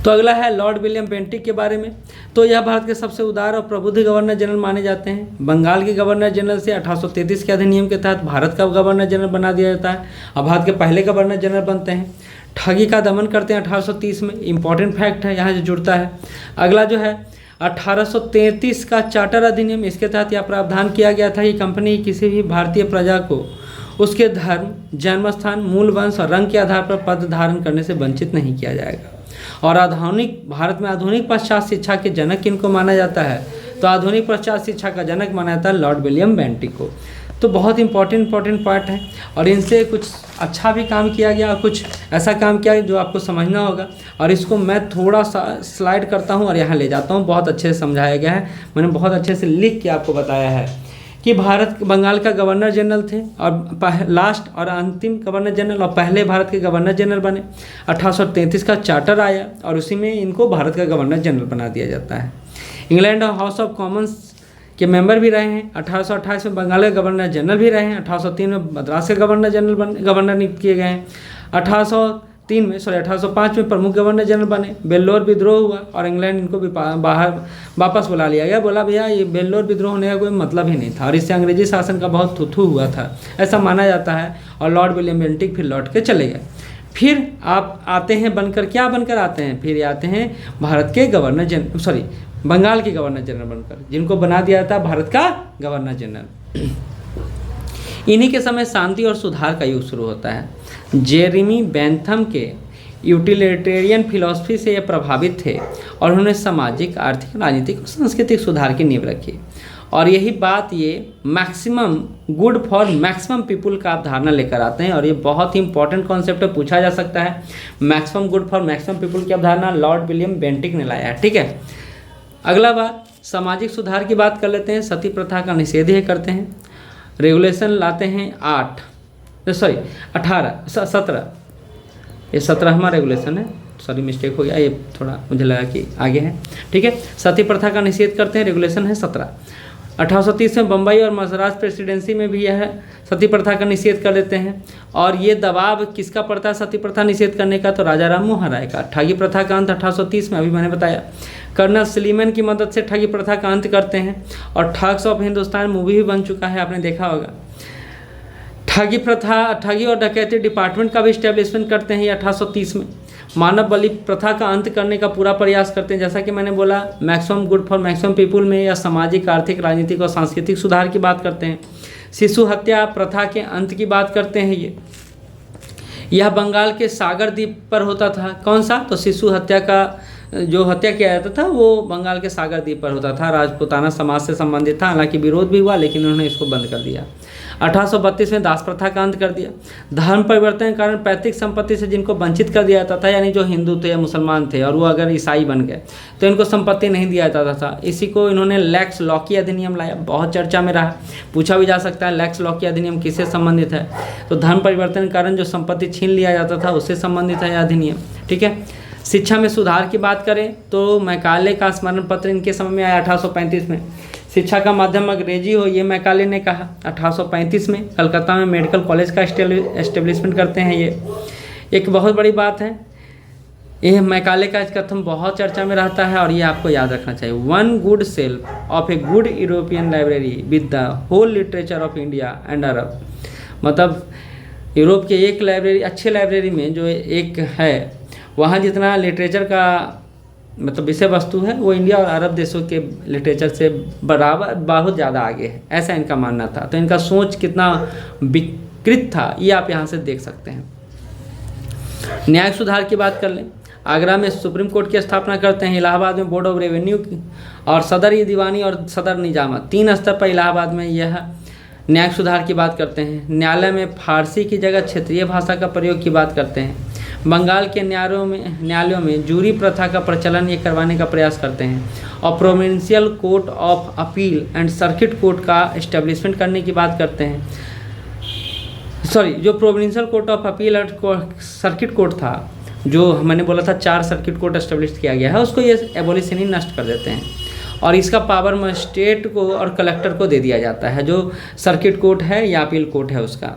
तो अगला है लॉर्ड विलियम बेंटिक के बारे में। तो यह भारत के सबसे उदार और प्रबुद्ध गवर्नर जनरल माने जाते हैं। बंगाल के गवर्नर जनरल से 1833 के अधिनियम के तहत भारत का गवर्नर जनरल बना दिया जाता है, और भारत के पहले गवर्नर जनरल बनते हैं। ठगी का दमन करते हैं 1830 में, इंपॉर्टेंट फैक्ट है, यहाँ जो जुड़ता है। अगला जो है 1833 का चार्टर अधिनियम, इसके तहत यह प्रावधान किया गया था कि कंपनी किसी भी भारतीय प्रजा को उसके धर्म, जन्म स्थान, मूल वंश और रंग के आधार पर पद धारण करने से वंचित नहीं किया जाएगा। और आधुनिक भारत में आधुनिक पश्चात शिक्षा के जनक किनको माना जाता है, तो आधुनिक पश्चात शिक्षा का जनक माना जाता है लॉर्ड विलियम बेंटिक को। तो बहुत इंपॉर्टेंट पार्ट है, और इनसे कुछ अच्छा भी काम किया गया और कुछ ऐसा काम किया जो आपको समझना होगा। और इसको मैं थोड़ा सा स्लाइड करता हूँ और यहाँ ले जाता हूँ, बहुत अच्छे से समझाया गया है, मैंने बहुत अच्छे से लिख के आपको बताया है। कि भारत बंगाल का गवर्नर जनरल थे और लास्ट और अंतिम गवर्नर जनरल और पहले भारत के गवर्नर जनरल बने। 1833 का चार्टर आया और उसी में इनको भारत का गवर्नर जनरल बना दिया जाता है। इंग्लैंड और हाउस ऑफ कॉमन्स के मेंबर भी रहे हैं। 1828 में बंगाल के गवर्नर जनरल भी रहे हैं। 1803 में मद्रास के गवर्नर नियुक्त किए गए हैं। 1805 में प्रमुख गवर्नर जनरल बने। बेल्लोर विद्रोह हुआ और इंग्लैंड इनको भी बाहर वापस बुला लिया गया। बोला भैया ये बेल्लोर विद्रोह होने का कोई मतलब ही नहीं था और इससे अंग्रेजी शासन का बहुत थुथु हुआ था, ऐसा माना जाता है। और लॉर्ड विलियम बेंटिक फिर लौट के चले गए। फिर आप आते हैं बनकर, क्या बनकर आते हैं, फिर आते हैं भारत के बंगाल के गवर्नर जनरल बनकर, जिनको बना दिया था भारत का गवर्नर जनरल। इन्हीं के समय शांति और सुधार का युग शुरू होता है। जेरेमी बेंथम के यूटिलिटेरियन फिलॉसफी से ये प्रभावित थे और उन्होंने सामाजिक, आर्थिक, राजनीतिक और सांस्कृतिक सुधार की नींव रखी। और यही बात ये maximum good for maximum people का आप धारणा लेकर आते हैं और ये बहुत ही इंपॉर्टेंट कॉन्सेप्ट है, पूछा जा सकता है। Maximum good for maximum people की अवधारणा लॉर्ड विलियम बेंटिक ने लाया है। ठीक है, अगला बात सामाजिक सुधार की बात कर लेते हैं। सती प्रथा का निषेध ये करते हैं। रेगुलेशन लाते हैं 17, ये 17वां रेगुलेशन है, सॉरी मिस्टेक हो गया, ये थोड़ा मुझे लगा कि आगे है। ठीक है, सती प्रथा का निषेध करते हैं, रेगुलेशन है 17। 1830 में बम्बई और मद्रास प्रेसिडेंसी में भी यह सती प्रथा का निषेध कर देते हैं। और ये दबाव किसका पड़ता है सती प्रथा निषेध करने का, तो राजा राम मोहन राय का। ठगी प्रथा का अंत 1830 में, अभी मैंने बताया। कर्नल सलीमन की मदद से ठगी प्रथा का अंत करते हैं और ठग्स ऑफ हिंदुस्तान मूवी भी बन चुका है, आपने देखा होगा। ठगी प्रथा, ठगी और डकैती डिपार्टमेंट का भी इस्टेब्लिशमेंट करते हैं ये 1830 में। मानव बलि प्रथा का अंत करने का पूरा प्रयास करते हैं, जैसा कि मैंने बोला maximum good for maximum people में, या सामाजिक, आर्थिक, राजनीतिक और सांस्कृतिक सुधार की बात करते हैं। शिशु हत्या प्रथा के अंत की बात करते हैं ये। यह बंगाल के सागर द्वीप पर होता था। कौन सा, तो शिशु हत्या का जो हत्या किया जाता था वो बंगाल के सागर द्वीप पर होता था। राजपूताना समाज से संबंधित था, हालांकि विरोध भी हुआ लेकिन उन्होंने इसको बंद कर दिया। 1832 में दास प्रथा का अंत कर दिया। धर्म परिवर्तन के कारण पैतृक संपत्ति से जिनको वंचित कर दिया जाता था, यानी जो हिंदू थे या मुसलमान थे और वो अगर ईसाई बन गए तो इनको संपत्ति नहीं दिया जाता था। इसी को इन्होंने लैक्स लॉकी अधिनियम लाया, बहुत चर्चा में रहा, पूछा भी जा सकता है लैक्स लॉकी अधिनियम किससे संबंधित है, तो धर्म परिवर्तन के कारण जो संपत्ति छीन लिया जाता था उससे संबंधित है यह अधिनियम। ठीक है, शिक्षा में सुधार की बात करें तो मैकाले का स्मरण पत्र इनके समय में आया 1835 में। शिक्षा का माध्यम अंग्रेजी हो, ये मैकाले ने कहा 1835 में। कलकत्ता में मेडिकल कॉलेज का एस्टेब्लिशमेंट करते हैं, ये एक बहुत बड़ी बात है। यह मैकाले का कथन बहुत चर्चा में रहता है और ये आपको याद रखना चाहिए। 1 good shelf of a good European library with the whole literature of India and Arab, मतलब यूरोप के एक लाइब्रेरी, अच्छे लाइब्रेरी में जो एक है वहाँ जितना लिटरेचर का मतलब विषय वस्तु है वो इंडिया और अरब देशों के लिटरेचर से बराबर बहुत ज़्यादा आगे है, ऐसा इनका मानना था। तो इनका सोच कितना विकृत था ये आप यहाँ से देख सकते हैं। न्यायिक सुधार की बात कर लें, आगरा में सुप्रीम कोर्ट की स्थापना करते हैं। इलाहाबाद में बोर्ड ऑफ रेवेन्यू की और सदर ई दीवानी और सदर निजामत, 3 स्तर पर इलाहाबाद में यह न्यायिक सुधार की बात करते हैं। न्यायालय में फारसी की जगह क्षेत्रीय भाषा का प्रयोग की बात करते हैं। बंगाल के न्यायालयों में जूरी प्रथा का प्रचलन ये करवाने का प्रयास करते हैं और provincial court of appeal and circuit court का इस्टेब्लिशमेंट करने की बात करते हैं। जो provincial court of appeal and circuit court था, जो मैंने बोला था 4 सर्किट कोर्ट इस्टेब्लिश किया गया है, उसको ये एबोलिशन ही नष्ट कर देते हैं और इसका पावर मजिस्ट्रेट को और कलेक्टर को दे दिया जाता है, जो सर्किट कोर्ट है या अपील कोर्ट है उसका।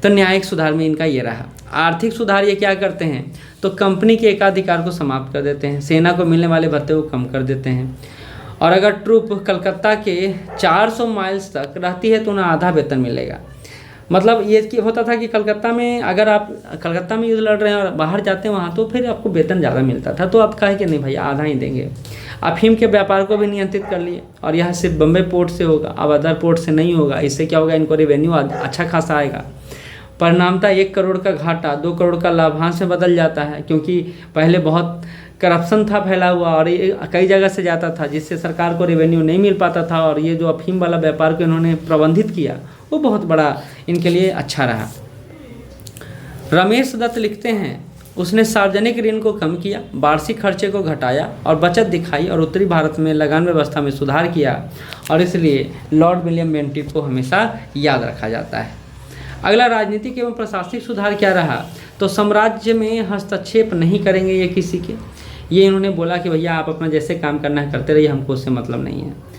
तो न्यायिक सुधार में इनका ये रहा। आर्थिक सुधार ये क्या करते हैं, तो कंपनी के एकाधिकार को समाप्त कर देते हैं, सेना को मिलने वाले भत्ते को कम कर देते हैं और अगर ट्रूप कलकत्ता के 400 माइल्स तक रहती है तो उन्हें आधा वेतन मिलेगा। मतलब ये होता था कि कलकत्ता में अगर आप कलकत्ता में युद्ध लड़ रहे हैं और बाहर जाते हैं वहाँ तो फिर आपको वेतन ज़्यादा मिलता था, तो आप कहे कि नहीं भैया आधा ही देंगे। अफीम के व्यापार को भी नियंत्रित कर लिए और यह सिर्फ बम्बई पोर्ट से होगा, अब अदर पोर्ट से नहीं होगा। इससे क्या होगा, इनको रेवेन्यू अच्छा खासा आएगा। परिणामतः 1 करोड़ का घाटा 2 करोड़ का लाभांश में बदल जाता है, क्योंकि पहले बहुत करप्शन था फैला हुआ और ये कई जगह से जाता था जिससे सरकार को रेवेन्यू नहीं मिल पाता था। और ये जो अफीम वाला व्यापार को इन्होंने प्रबंधित किया वो बहुत बड़ा इनके लिए अच्छा रहा। रमेश दत्त लिखते हैं उसने सार्वजनिक ऋण को कम किया, वार्षिक खर्चे को घटाया और बचत दिखाई और उत्तरी भारत में लगान व्यवस्था में सुधार किया, और इसलिए लॉर्ड विलियम बेंटिक को हमेशा याद रखा जाता है। अगला राजनीतिक एवं प्रशासनिक सुधार क्या रहा, तो साम्राज्य में हस्तक्षेप नहीं करेंगे ये किसी के। ये इन्होंने बोला कि भैया आप अपना जैसे काम करना है करते रहिए, हमको उससे मतलब नहीं है।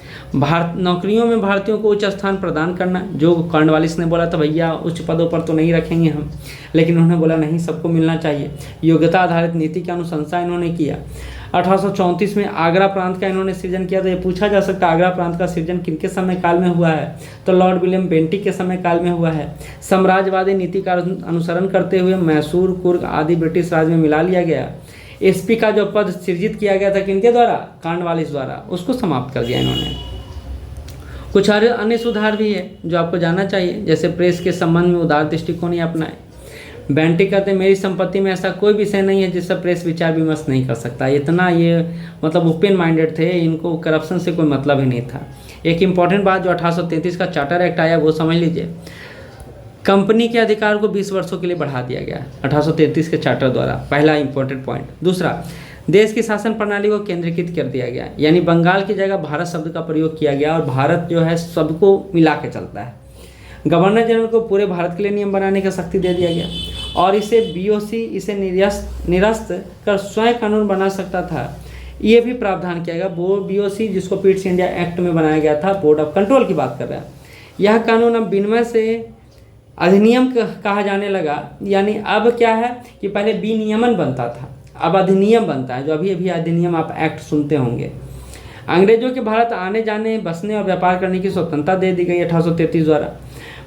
नौकरियों में भारतीयों को उच्च स्थान प्रदान करना, जो कॉर्नवालिस ने बोला था भैया उच्च पदों पर तो नहीं रखेंगे हम, लेकिन उन्होंने बोला नहीं सबको मिलना चाहिए। योग्यता आधारित नीति की अनुशंसा इन्होंने किया। 1834 में आगरा प्रांत का इन्होंने सृजन किया। तो ये पूछा जा सकता है आगरा प्रांत का सृजन किनके समय काल में हुआ है, तो लॉर्ड विलियम बेंटिक के समय काल में हुआ है। साम्राज्यवादी नीति का अनुसरण करते हुए मैसूर, कुर्ग आदि ब्रिटिश राज में मिला लिया गया। एसपी का जो पद सृजित किया गया था किनके द्वारा, कॉर्नवालिस द्वारा, उसको समाप्त कर दिया इन्होंने। कुछ अन्य सुधार भी है जो आपको जानना चाहिए, जैसे प्रेस के संबंध में उदार दृष्टिकोण ही अपनाए। बेंटिक कहते हैं मेरी संपत्ति में ऐसा कोई विषय नहीं है जिससे प्रेस विचार विमर्श नहीं कर सकता। इतना ये मतलब ओपन माइंडेड थे, इनको करप्शन से कोई मतलब ही नहीं था। एक इम्पॉर्टेंट बात जो 1833 का चार्टर एक्ट आया वो समझ लीजिए, कंपनी के अधिकार को 20 वर्षों के लिए बढ़ा दिया गया 1833 के चार्टर द्वारा, पहला इंपॉर्टेंट पॉइंट। दूसरा, देश की शासन प्रणाली को केंद्रीकृत कर दिया गया, यानी बंगाल की जगह भारत शब्द का प्रयोग किया गया और भारत जो है सबको मिला के चलता है। गवर्नर जनरल को पूरे भारत के लिए नियम बनाने का शक्ति दे दिया गया और इसे बीओसी इसे निरस्त कर स्वयं कानून बना सकता था। ये भी प्रावधान किया गया। वो बीओसी जिसको पिट्स इंडिया एक्ट में बनाया गया था, बोर्ड ऑफ कंट्रोल की बात कर रहा है। यह कानून अब विनिमय से अधिनियम कहा जाने लगा, यानी अब क्या है कि पहले विनियमन बनता था, अब अधिनियम बनता है, जो अभी अभी अधिनियम आप एक्ट सुनते होंगे। अंग्रेजों के भारत आने जाने, बसने और व्यापार करने की स्वतंत्रता दे दी गई 1833 द्वारा।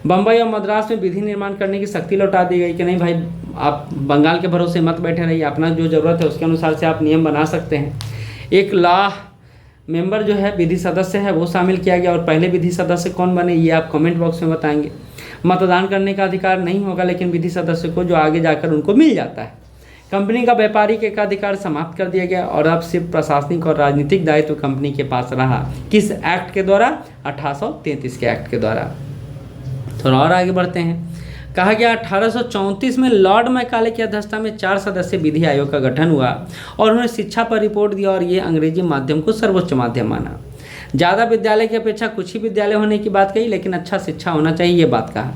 बम्बई और मद्रास में विधि निर्माण करने की शक्ति लौटा दी गई कि नहीं भाई आप बंगाल के भरोसे मत बैठे रहिए, अपना जो ज़रूरत है उसके अनुसार से आप नियम बना सकते हैं। एक लॉ मेंबर जो है विधि सदस्य है वो शामिल किया गया, और पहले विधि सदस्य कौन बने ये आप कमेंट बॉक्स में बताएंगे। मतदान करने का अधिकार नहीं होगा, लेकिन विधि सदस्य को जो आगे जाकर उनको मिल जाता है। कंपनी का व्यापारिक एकाधिकार समाप्त कर दिया गया और अब सिर्फ प्रशासनिक और राजनीतिक दायित्व कंपनी के पास रहा। किस एक्ट के द्वारा? 1833 के एक्ट के द्वारा। थोड़ा और आगे बढ़ते हैं। कहा गया 1834 में लॉर्ड मैकाले की अध्यक्षता में 4 सदस्यीय विधि आयोग का गठन हुआ और उन्होंने शिक्षा पर रिपोर्ट दिया और ये अंग्रेजी माध्यम को सर्वोच्च माध्यम माना। ज़्यादा विद्यालय की अपेक्षा कुछ ही विद्यालय होने की बात कही, लेकिन अच्छा शिक्षा होना चाहिए ये बात कहा।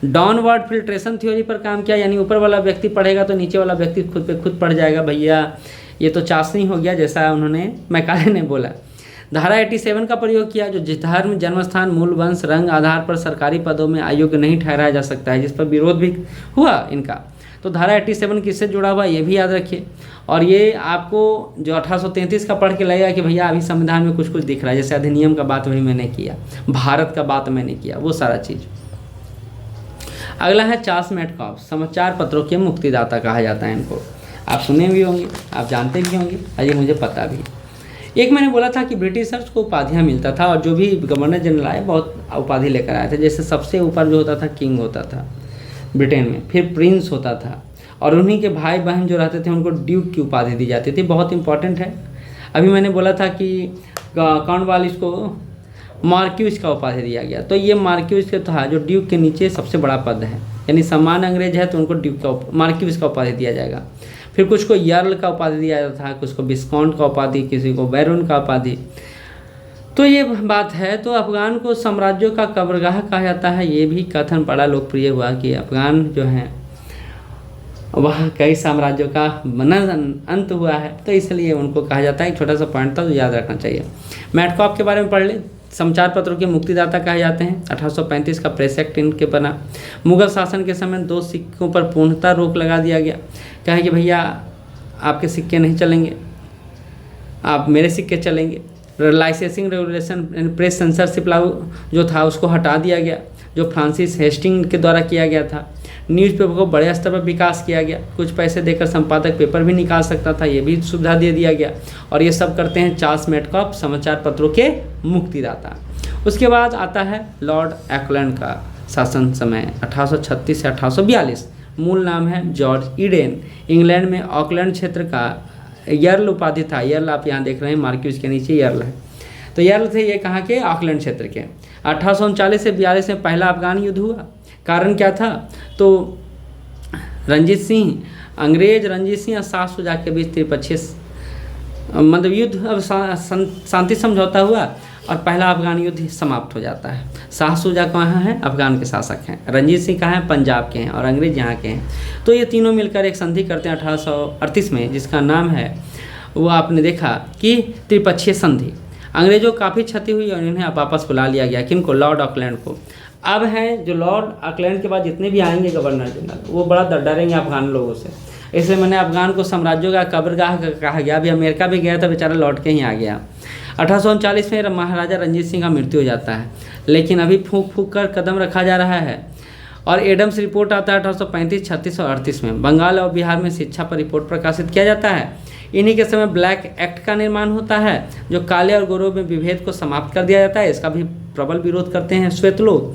डाउनवर्ड फिल्ट्रेशन थ्योरी पर काम किया, यानी ऊपर वाला व्यक्ति पढ़ेगा तो नीचे वाला व्यक्ति खुद पे खुद पढ़ जाएगा। भैया ये तो चाशनी हो गया, जैसा उन्होंने मैकाले ने बोला। धारा 87 का प्रयोग किया, जो जिस धर्म, जन्मस्थान, मूल वंश, रंग आधार पर सरकारी पदों में अयोग्य नहीं ठहराया जा सकता है, जिस पर विरोध भी हुआ इनका। तो धारा 87 किससे जुड़ा हुआ ये भी याद रखिए। और ये आपको जो 1833 का पढ़ के लगेगा कि भैया अभी संविधान में कुछ कुछ दिख रहा है, जैसे अधिनियम का बात वही मैंने किया, भारत का बात मैंने किया, वो सारा चीज़। अगला है चार्ल्स मेटकाफ, समाचार पत्रों के मुक्तिदाता कहा जाता है इनको। आप सुने भी होंगे, आप जानते भी होंगे, अरे मुझे पता भी। एक मैंने बोला था कि ब्रिटिशर्स को उपाधियाँ मिलता था और जो भी गवर्नर जनरल आए बहुत उपाधि लेकर आए थे। जैसे सबसे ऊपर जो होता था किंग होता था ब्रिटेन में, फिर प्रिंस होता था, और उन्हीं के भाई बहन जो रहते थे उनको ड्यूक की उपाधि दी जाती थी। बहुत इंपॉर्टेंट है। अभी मैंने बोला था कि कॉर्नवालिस को मार्क्यूज का उपाधि दिया गया, तो ये मार्क्यूज के था जो ड्यूक के नीचे सबसे बड़ा पद है, यानी सम्मान अंग्रेज है तो उनको ड्यूक का मार्क्यूज का उपाधि दिया जाएगा। फिर कुछ को यर्ल का उपाधि दिया जाता था, कुछ को विस्काउंट का उपाधि, किसी को बैरोन का उपाधि। तो ये बात है। तो अफगान को साम्राज्यों का कब्रगाह कहा जाता है। ये भी कथन बड़ा लोकप्रिय हुआ कि अफगान जो है वह कई साम्राज्यों का अंत हुआ है, तो इसलिए उनको कहा जाता है। एक छोटा सा पॉइंट था जो याद रखना चाहिए। मेटकाफ के बारे में पढ़ ले। समाचार पत्रों के मुक्तिदाता कहे जाते हैं। 1835 का प्रेस एक्ट इनके बना। मुगल शासन के समय 2 सिक्कों पर पूर्णतः रोक लगा दिया गया। कहे कि भैया आपके सिक्के नहीं चलेंगे, आप मेरे सिक्के चलेंगे। लाइसेंसिंग रेगुलेशन प्रेस सेंसरशिप लागू जो था उसको हटा दिया गया, जो फ्रांसिस हेस्टिंग के द्वारा किया गया था। न्यूज़पेपर को बड़े स्तर पर विकास किया गया। कुछ पैसे देकर संपादक पेपर भी निकाल सकता था, ये भी सुविधा दे दिया गया। और ये सब करते हैं चार्ल्स मेटकाफ, समाचार पत्रों के मुक्तिदाता। उसके बाद आता है लॉर्ड ऑकलैंड का शासन समय 1836 से 1842। मूल नाम है जॉर्ज ईडेन। इंग्लैंड में ऑकलैंड क्षेत्र का यर्ल उपाधि था। यर्ल आप यहाँ देख रहे हैं, मार्क्यूज के नीचे यर्ल है। तो यर्ल थे ये कहाँ के? ऑकलैंड क्षेत्र के। 1839 से 42 में पहला अफगान युद्ध हुआ। कारण क्या था? तो रंजीत सिंह अंग्रेज रणजीत सिंह और शाह शुजा के बीच त्रिपक्षीय मतलब युद्ध अब शांति समझौता हुआ और पहला अफगान युद्ध समाप्त हो जाता है। शाह शुजा कहाँ हैं? अफगान के शासक हैं। रणजीत सिंह कहाँ हैं? पंजाब के हैं और अंग्रेज यहाँ के हैं। तो ये तीनों मिलकर एक संधि करते हैं 1838 में, जिसका नाम है, वो आपने देखा कि त्रिपक्षीय संधि। अंग्रेजों को काफ़ी क्षति हुई और इन्हें वापस बुला लिया गया। किनको? लॉर्ड ऑकलैंड को। अब हैं जो लॉर्ड ऑकलैंड के बाद जितने भी आएंगे गवर्नर जनरल, वो बड़ा डरेंगे अफगान लोगों से। इसलिए मैंने अफगान को साम्राज्यों का कब्रगाह कहा गया। अभी अमेरिका भी गया था, बेचारा लौट के ही आ गया। 1839 में महाराजा रंजीत सिंह का मृत्यु हो जाता है, लेकिन अभी फूंक फूंक कर कदम रखा जा रहा है। और एडम्स रिपोर्ट आता है 1835, 36 और 38 में। बंगाल और बिहार में शिक्षा पर रिपोर्ट प्रकाशित किया जाता है। इन्हीं के समय ब्लैक एक्ट का निर्माण होता है, जो काले और गोरों में विभेद को समाप्त कर दिया जाता है। इसका भी प्रबल विरोध करते हैं श्वेत लोग।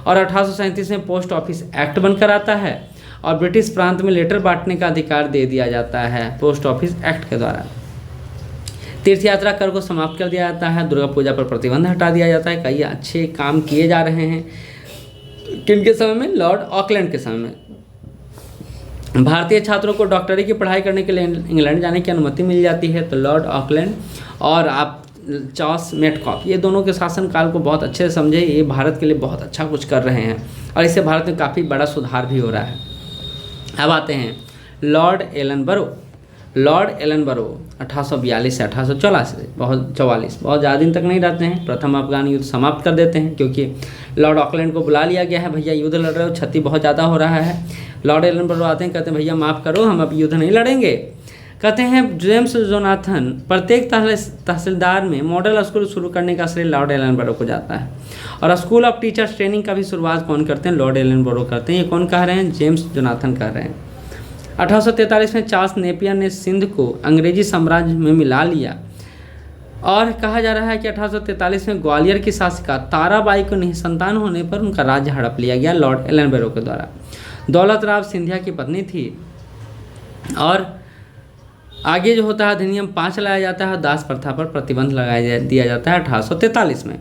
और 1837 में पोस्ट ऑफिस एक्ट बनकर आता है और ब्रिटिश प्रांत में लेटर बांटने का अधिकार दे दिया जाता है पोस्ट ऑफिस एक्ट के द्वारा। तीर्थ यात्रा कर को समाप्त कर दिया जाता है। दुर्गा पूजा पर प्रतिबंध हटा दिया जाता है। कई अच्छे काम किए जा रहे हैं। किनके समय में? लॉर्ड ऑकलैंड के समय में। भारतीय छात्रों को डॉक्टरी की पढ़ाई करने के लिए इंग्लैंड जाने की अनुमति मिल जाती है। तो लॉर्ड ऑकलैंड और आप चार्ल्स मेटकॉफ, ये दोनों के शासनकाल को बहुत अच्छे से समझे। ये भारत के लिए बहुत अच्छा कुछ कर रहे हैं और इससे भारत में काफ़ी बड़ा सुधार भी हो रहा है। अब आते हैं लॉर्ड एलनबरो। लॉर्ड एलनबरो 1842 से 1844 बहुत ज़्यादा दिन तक नहीं रहते हैं। प्रथम अफगान युद्ध समाप्त कर देते हैं, क्योंकि लॉर्ड ऑकलैंड को बुला लिया गया है। भैया युद्ध लड़ रहे हो, क्षति बहुत ज़्यादा हो रहा है। लॉर्ड एलनबरो आते हैं, कहते हैं भैया माफ़ करो, हम अब युद्ध नहीं लड़ेंगे। कहते हैं जेम्स जोनाथन, प्रत्येक तहसीलदार में मॉडल स्कूल शुरू करने का श्रेय लॉर्ड एलनबरो को जाता है। और स्कूल ऑफ टीचर्स ट्रेनिंग का भी शुरुआत कौन करते हैं? लॉर्ड एलनबरो करते हैं। ये कौन कह रहे हैं? जेम्स जोनाथन कह रहे हैं। 1843 में चार्ल्स नेपियर ने सिंध को अंग्रेजी साम्राज्य में मिला लिया। और कहा जा रहा है कि 1843 में ग्वालियर की शासिका ताराबाई को निसंतान होने पर उनका राज्य हड़प लिया गया लॉर्ड एलनबरो के द्वारा। दौलत राव सिंधिया की पत्नी थी। और आगे जो होता है अधिनियम 5 लाया जाता है। दास प्रथा पर प्रतिबंध लगाया दिया जाता है 1843 में।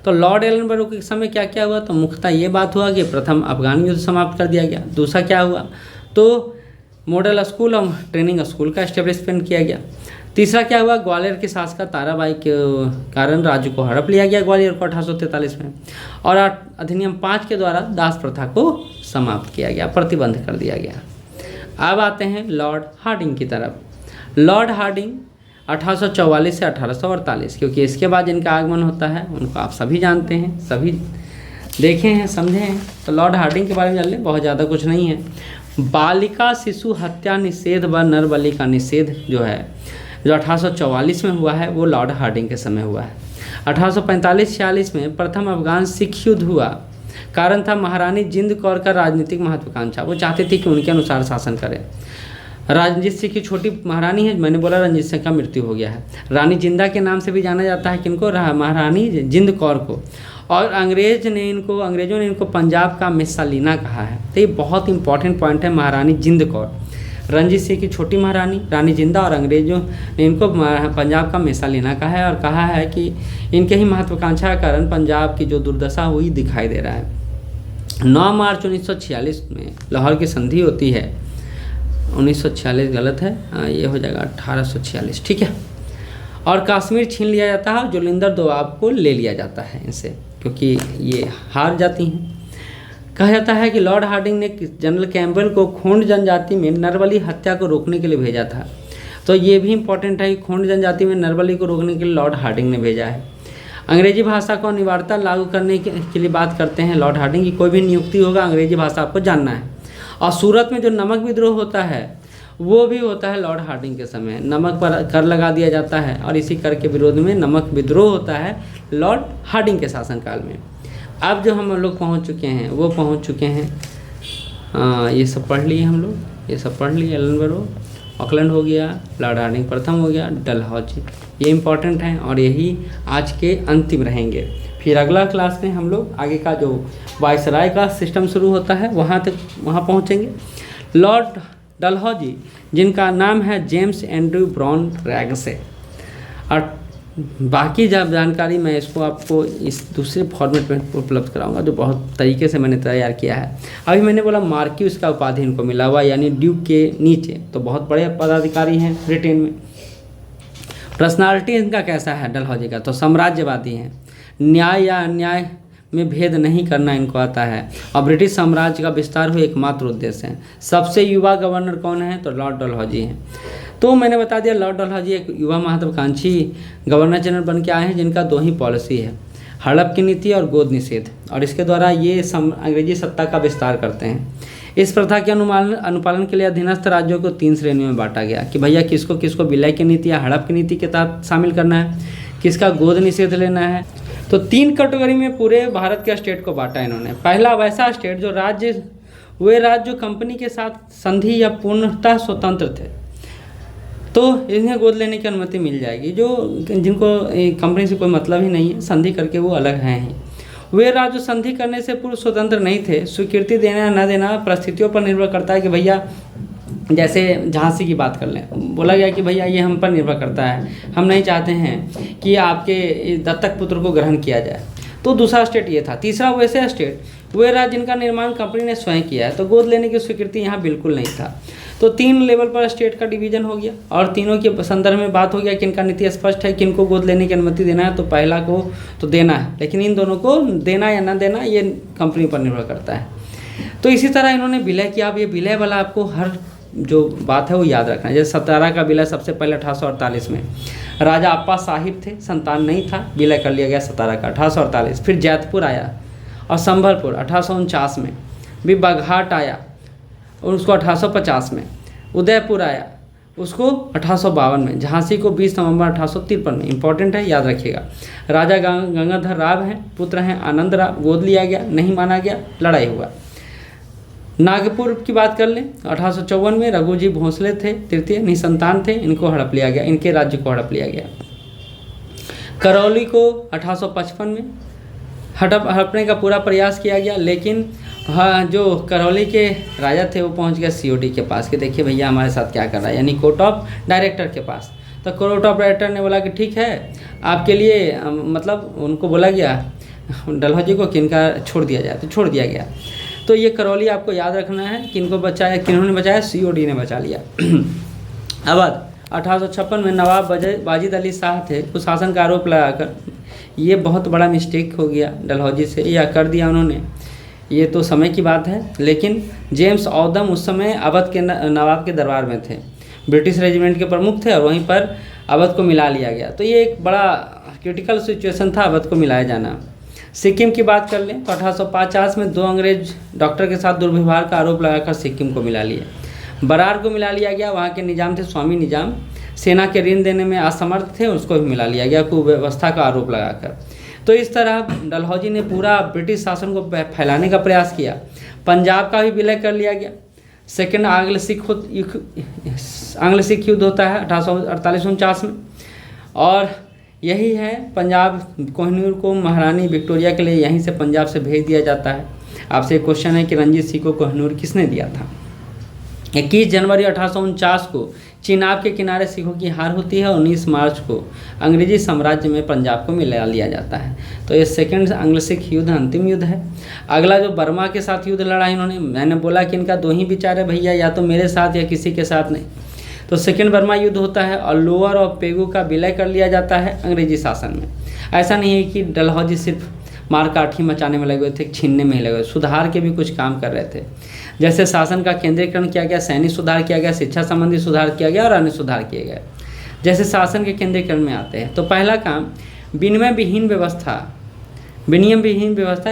तो लॉर्ड एलनबरो के समय क्या क्या हुआ? तो मुख्यतः ये बात हुआ कि प्रथम अफगान युद्ध समाप्त कर दिया गया। दूसरा क्या हुआ? तो मॉडल स्कूल और ट्रेनिंग स्कूल का एस्टेब्लिशमेंट किया गया। तीसरा क्या हुआ? ग्वालियर की शासिका ताराबाई के कारण राज्य को हड़प लिया गया ग्वालियर को 1843 में। और अधिनियम 5 के द्वारा दास प्रथा को समाप्त किया गया, प्रतिबंध कर दिया गया। अब आते हैं लॉर्ड हार्डिंग की तरफ। लॉर्ड हार्डिंग 1844 से 1848, क्योंकि इसके बाद जिनका आगमन होता है उनको आप सभी जानते हैं, सभी देखे हैं, समझे हैं। तो लॉर्ड हार्डिंग के बारे में जान लें, बहुत ज़्यादा कुछ नहीं है। बालिका शिशु हत्या निषेध व नरबलि का निषेध जो है, जो 1844 में हुआ है, वो लॉर्ड हार्डिंग के समय हुआ है। 1845-46 में प्रथम अफगान सिख युद्ध हुआ। कारण था महारानी जिंद कौर का राजनीतिक महत्वाकांक्षा। वो चाहते थे कि उनके अनुसार शासन करें। रंजीत सिंह की छोटी महारानी है, मैंने बोला रंजीत सिंह का मृत्यु हो गया है। रानी जिंदा के नाम से भी जाना जाता है किनको? महारानी जिंद कौर को। और अंग्रेजों ने इनको पंजाब का मिसालीना कहा है। तो ये बहुत इंपॉर्टेंट पॉइंट है। महारानी जिंद कौर, रंजीत सिंह की छोटी महारानी रानी जिंदा, और अंग्रेजों ने इनको पंजाब का मिसालीना कहा है। और कहा है कि इनके ही महत्वाकांक्षा के कारण पंजाब की जो दुर्दशा हुई दिखाई दे रहा है। 9 मार्च 1946 में लाहौर की संधि होती है। 1946 गलत है, ये हो जाएगा 1846, ठीक है। और कश्मीर छीन लिया जाता है। जोगिंदर दोआब को ले लिया जाता है इनसे, क्योंकि ये हार जाती हैं। कहा जाता है कि लॉर्ड हार्डिंग ने जनरल कैम्पबेल को खोंड जनजाति में नरबली हत्या को रोकने के लिए भेजा था। तो ये भी इम्पोर्टेंट है कि खोंड जनजाति में नरबली को रोकने के लिए लॉर्ड हार्डिंग ने भेजा है। अंग्रेजी भाषा को अनिवार्यता लागू करने के लिए बात करते हैं लॉर्ड हार्डिंग की। कोई भी नियुक्ति होगा अंग्रेजी भाषा आपको जानना है। और सूरत में जो नमक विद्रोह होता है वो भी होता है लॉर्ड हार्डिंग के समय। नमक पर कर लगा दिया जाता है और इसी कर के विरोध में नमक विद्रोह होता है लॉर्ड हार्डिंग के शासनकाल में। अब जो हम लोग पहुंच चुके हैं वो पहुंच चुके हैं, ये सब पढ़ लिए हम लोग, ये सब पढ़ लिए। एलनबरो, ऑकलैंड हो गया, लॉर्ड हार्डिंग प्रथम हो गया, डलहौजी, ये इंपॉर्टेंट हैं और यही आज के अंतिम रहेंगे। फिर अगला क्लास में हम लोग आगे का जो वायसराय का सिस्टम शुरू होता है वहाँ पहुँचेंगे। लॉर्ड डलहौजी, जिनका नाम है जेम्स एंड्रयू ब्राउन रैगसे, और बाकी जब जानकारी मैं इसको आपको इस दूसरे फॉर्मेट में उपलब्ध कराऊंगा जो बहुत तरीके से मैंने तैयार किया है। अभी मैंने बोला मार्क्यूस का उपाधि इनको मिला हुआ, यानी ड्यूक के नीचे, तो बहुत बड़े पदाधिकारी हैं ब्रिटेन में। पर्सनालिटी इनका कैसा है डलहौजी का, तो साम्राज्यवादी हैं, न्याय या अन्याय में भेद नहीं करना इनको आता है, और ब्रिटिश साम्राज्य का विस्तार हो एकमात्र उद्देश्य है। सबसे युवा गवर्नर कौन है, तो लॉर्ड डलहौजी हैं। तो मैंने बता दिया लॉर्ड डलहौजी एक युवा महत्वाकांक्षी गवर्नर जनरल बन के आए हैं जिनका दो ही पॉलिसी है, हड़प की नीति और गोद निषेध, और इसके द्वारा ये अंग्रेजी सत्ता का विस्तार करते हैं। इस प्रथा के अनुपालन के लिए अधीनस्थ राज्यों को 3 श्रेणियों में बांटा गया कि भैया किसको किसको विलय की नीति या हड़प की नीति के तहत शामिल करना है, किसका गोद निषेध लेना है। तो 3 कैटेगरी में पूरे भारत के स्टेट को बांटा इन्होंने। पहला वैसा स्टेट जो वे राज्य जो कंपनी के साथ संधि या पूर्णतः स्वतंत्र थे, तो इन्हें गोद लेने की अनुमति मिल जाएगी। जो जिनको कंपनी से कोई मतलब ही नहीं है, संधि करके वो अलग हैं ही। वे राज्य संधि करने से पूर्व स्वतंत्र नहीं थे। स्वीकृति देना न देना परिस्थितियों पर निर्भर करता है कि भैया, जैसे झांसी की बात कर लें, बोला गया कि भैया ये हम पर निर्भर करता है, हम नहीं चाहते हैं कि आपके दत्तक पुत्र को ग्रहण किया जाए। तो दूसरा स्टेट ये था। तीसरा वैसे स्टेट वे राज्य जिनका निर्माण कंपनी ने स्वयं किया है, तो गोद लेने की स्वीकृति यहाँ बिल्कुल नहीं था। तो 3 लेवल पर स्टेट का डिवीजन हो गया और तीनों के संदर्भ में बात हो गया किनका नीति स्पष्ट है, किनको गोद लेने की अनुमति देना है। तो पहला को तो देना है, लेकिन इन दोनों को देना या ना देना ये कंपनी पर निर्भर करता है। तो इसी तरह इन्होंने विलय किया। अब ये विलय वाला आपको हर जो बात है वो याद रखना है। जैसे सतारा का विलय सबसे पहले 1848 में, राजा अप्पा साहिब थे, संतान नहीं था, विलय कर लिया गया सतारा का 1848। फिर जैतपुर आया और संभलपुर 1849 में, भी बघाट आया और उसको 1850 में, उदयपुर आया उसको 1852 में, झांसी को 20 नवंबर 1853 में। इंपॉर्टेंट है, याद रखिएगा। राजा गंगाधर राव हैं, पुत्र हैं आनंद राव, गोद लिया गया, नहीं माना गया, लड़ाई हुआ। नागपुर की बात कर लें, 1854 में रघुजी भोसले थे, तृतीय निसंतान थे, इनको हड़प लिया गया, इनके राज्य को हड़प लिया गया। करौली को 1855 में हड़पने का पूरा प्रयास किया गया, लेकिन जो करौली के राजा थे वो पहुंच गया सीओडी के पास कि देखिए भैया हमारे साथ क्या कर रहा है, यानी कोर्ट ऑफ डायरेक्टर के पास। तो कोर्ट ऑफ डायरेक्टर ने बोला कि ठीक है आपके लिए, मतलब उनको बोला गया डलहौजी को कि इनका छोड़ दिया जाए, तो छोड़ दिया गया। तो ये करौली आपको याद रखना है, किनको बचाया, किन्होंने बचाया, सीओडी ने बचा लिया। अब 1856 में नवाब वाजिद अली शाह थे, कुशासन का आरोप लगाकर, ये बहुत बड़ा मिस्टेक हो गया डलहौजी से, यह कर दिया उन्होंने, ये तो समय की बात है। लेकिन जेम्स औदम उस समय अवध के नवाब के दरबार में थे, ब्रिटिश रेजिमेंट के प्रमुख थे, और वहीं पर अवध को मिला लिया गया। तो ये एक बड़ा क्रिटिकल सिचुएशन था अवध को मिलाया जाना। सिक्किम की बात कर लें तो 1850 में 2 अंग्रेज डॉक्टर के साथ दुर्व्यवहार का आरोप लगाकर सिक्किम को मिला लिया। बरार को मिला लिया गया, वहाँ के निजाम थे स्वामी निजाम, सेना के ऋण देने में असमर्थ थे, उसको भी मिला लिया गया कुव्यवस्था का आरोप लगाकर। तो इस तरह डलहौजी ने पूरा ब्रिटिश शासन को फैलाने का प्रयास किया। पंजाब का भी विलय कर लिया गया। सेकेंड आंग्ल सिख युद्ध होता है 1848-49 में, और यही है पंजाब कोहिनूर को महारानी विक्टोरिया के लिए यहीं से पंजाब से भेज दिया जाता है। आपसे एक क्वेश्चन है कि रंजीत सिंह को कोहिनूर किसने दिया था। 21 जनवरी 1849 को चिनाब के किनारे सिखों की हार होती है और 19 मार्च को अंग्रेजी साम्राज्य में पंजाब को मिला लिया जाता है। तो ये सेकेंड एंग्लो सिख युद्ध अंतिम युद्ध है। अगला जो बर्मा के साथ युद्ध लड़ा इन्होंने, मैंने बोला कि इनका 2 ही विचार है भैया, या तो मेरे साथ या किसी के साथ नहीं। तो सेकेंड बर्मा युद्ध होता है और लोअर और पेगू का विलय कर लिया जाता है अंग्रेजी शासन में। ऐसा नहीं है कि डलहौजी सिर्फ मारकाठी मचाने में लगे हुए थे, छीनने में ही लगे हुए, सुधार के भी कुछ काम कर रहे थे। जैसे शासन का केंद्रीकरण किया गया, सैनिक सुधार किया गया, शिक्षा संबंधी सुधार किया गया और अन्य सुधार किए गए। जैसे शासन के केंद्रीकरण में आते हैं तो पहला काम विनिमय विहीन व्यवस्था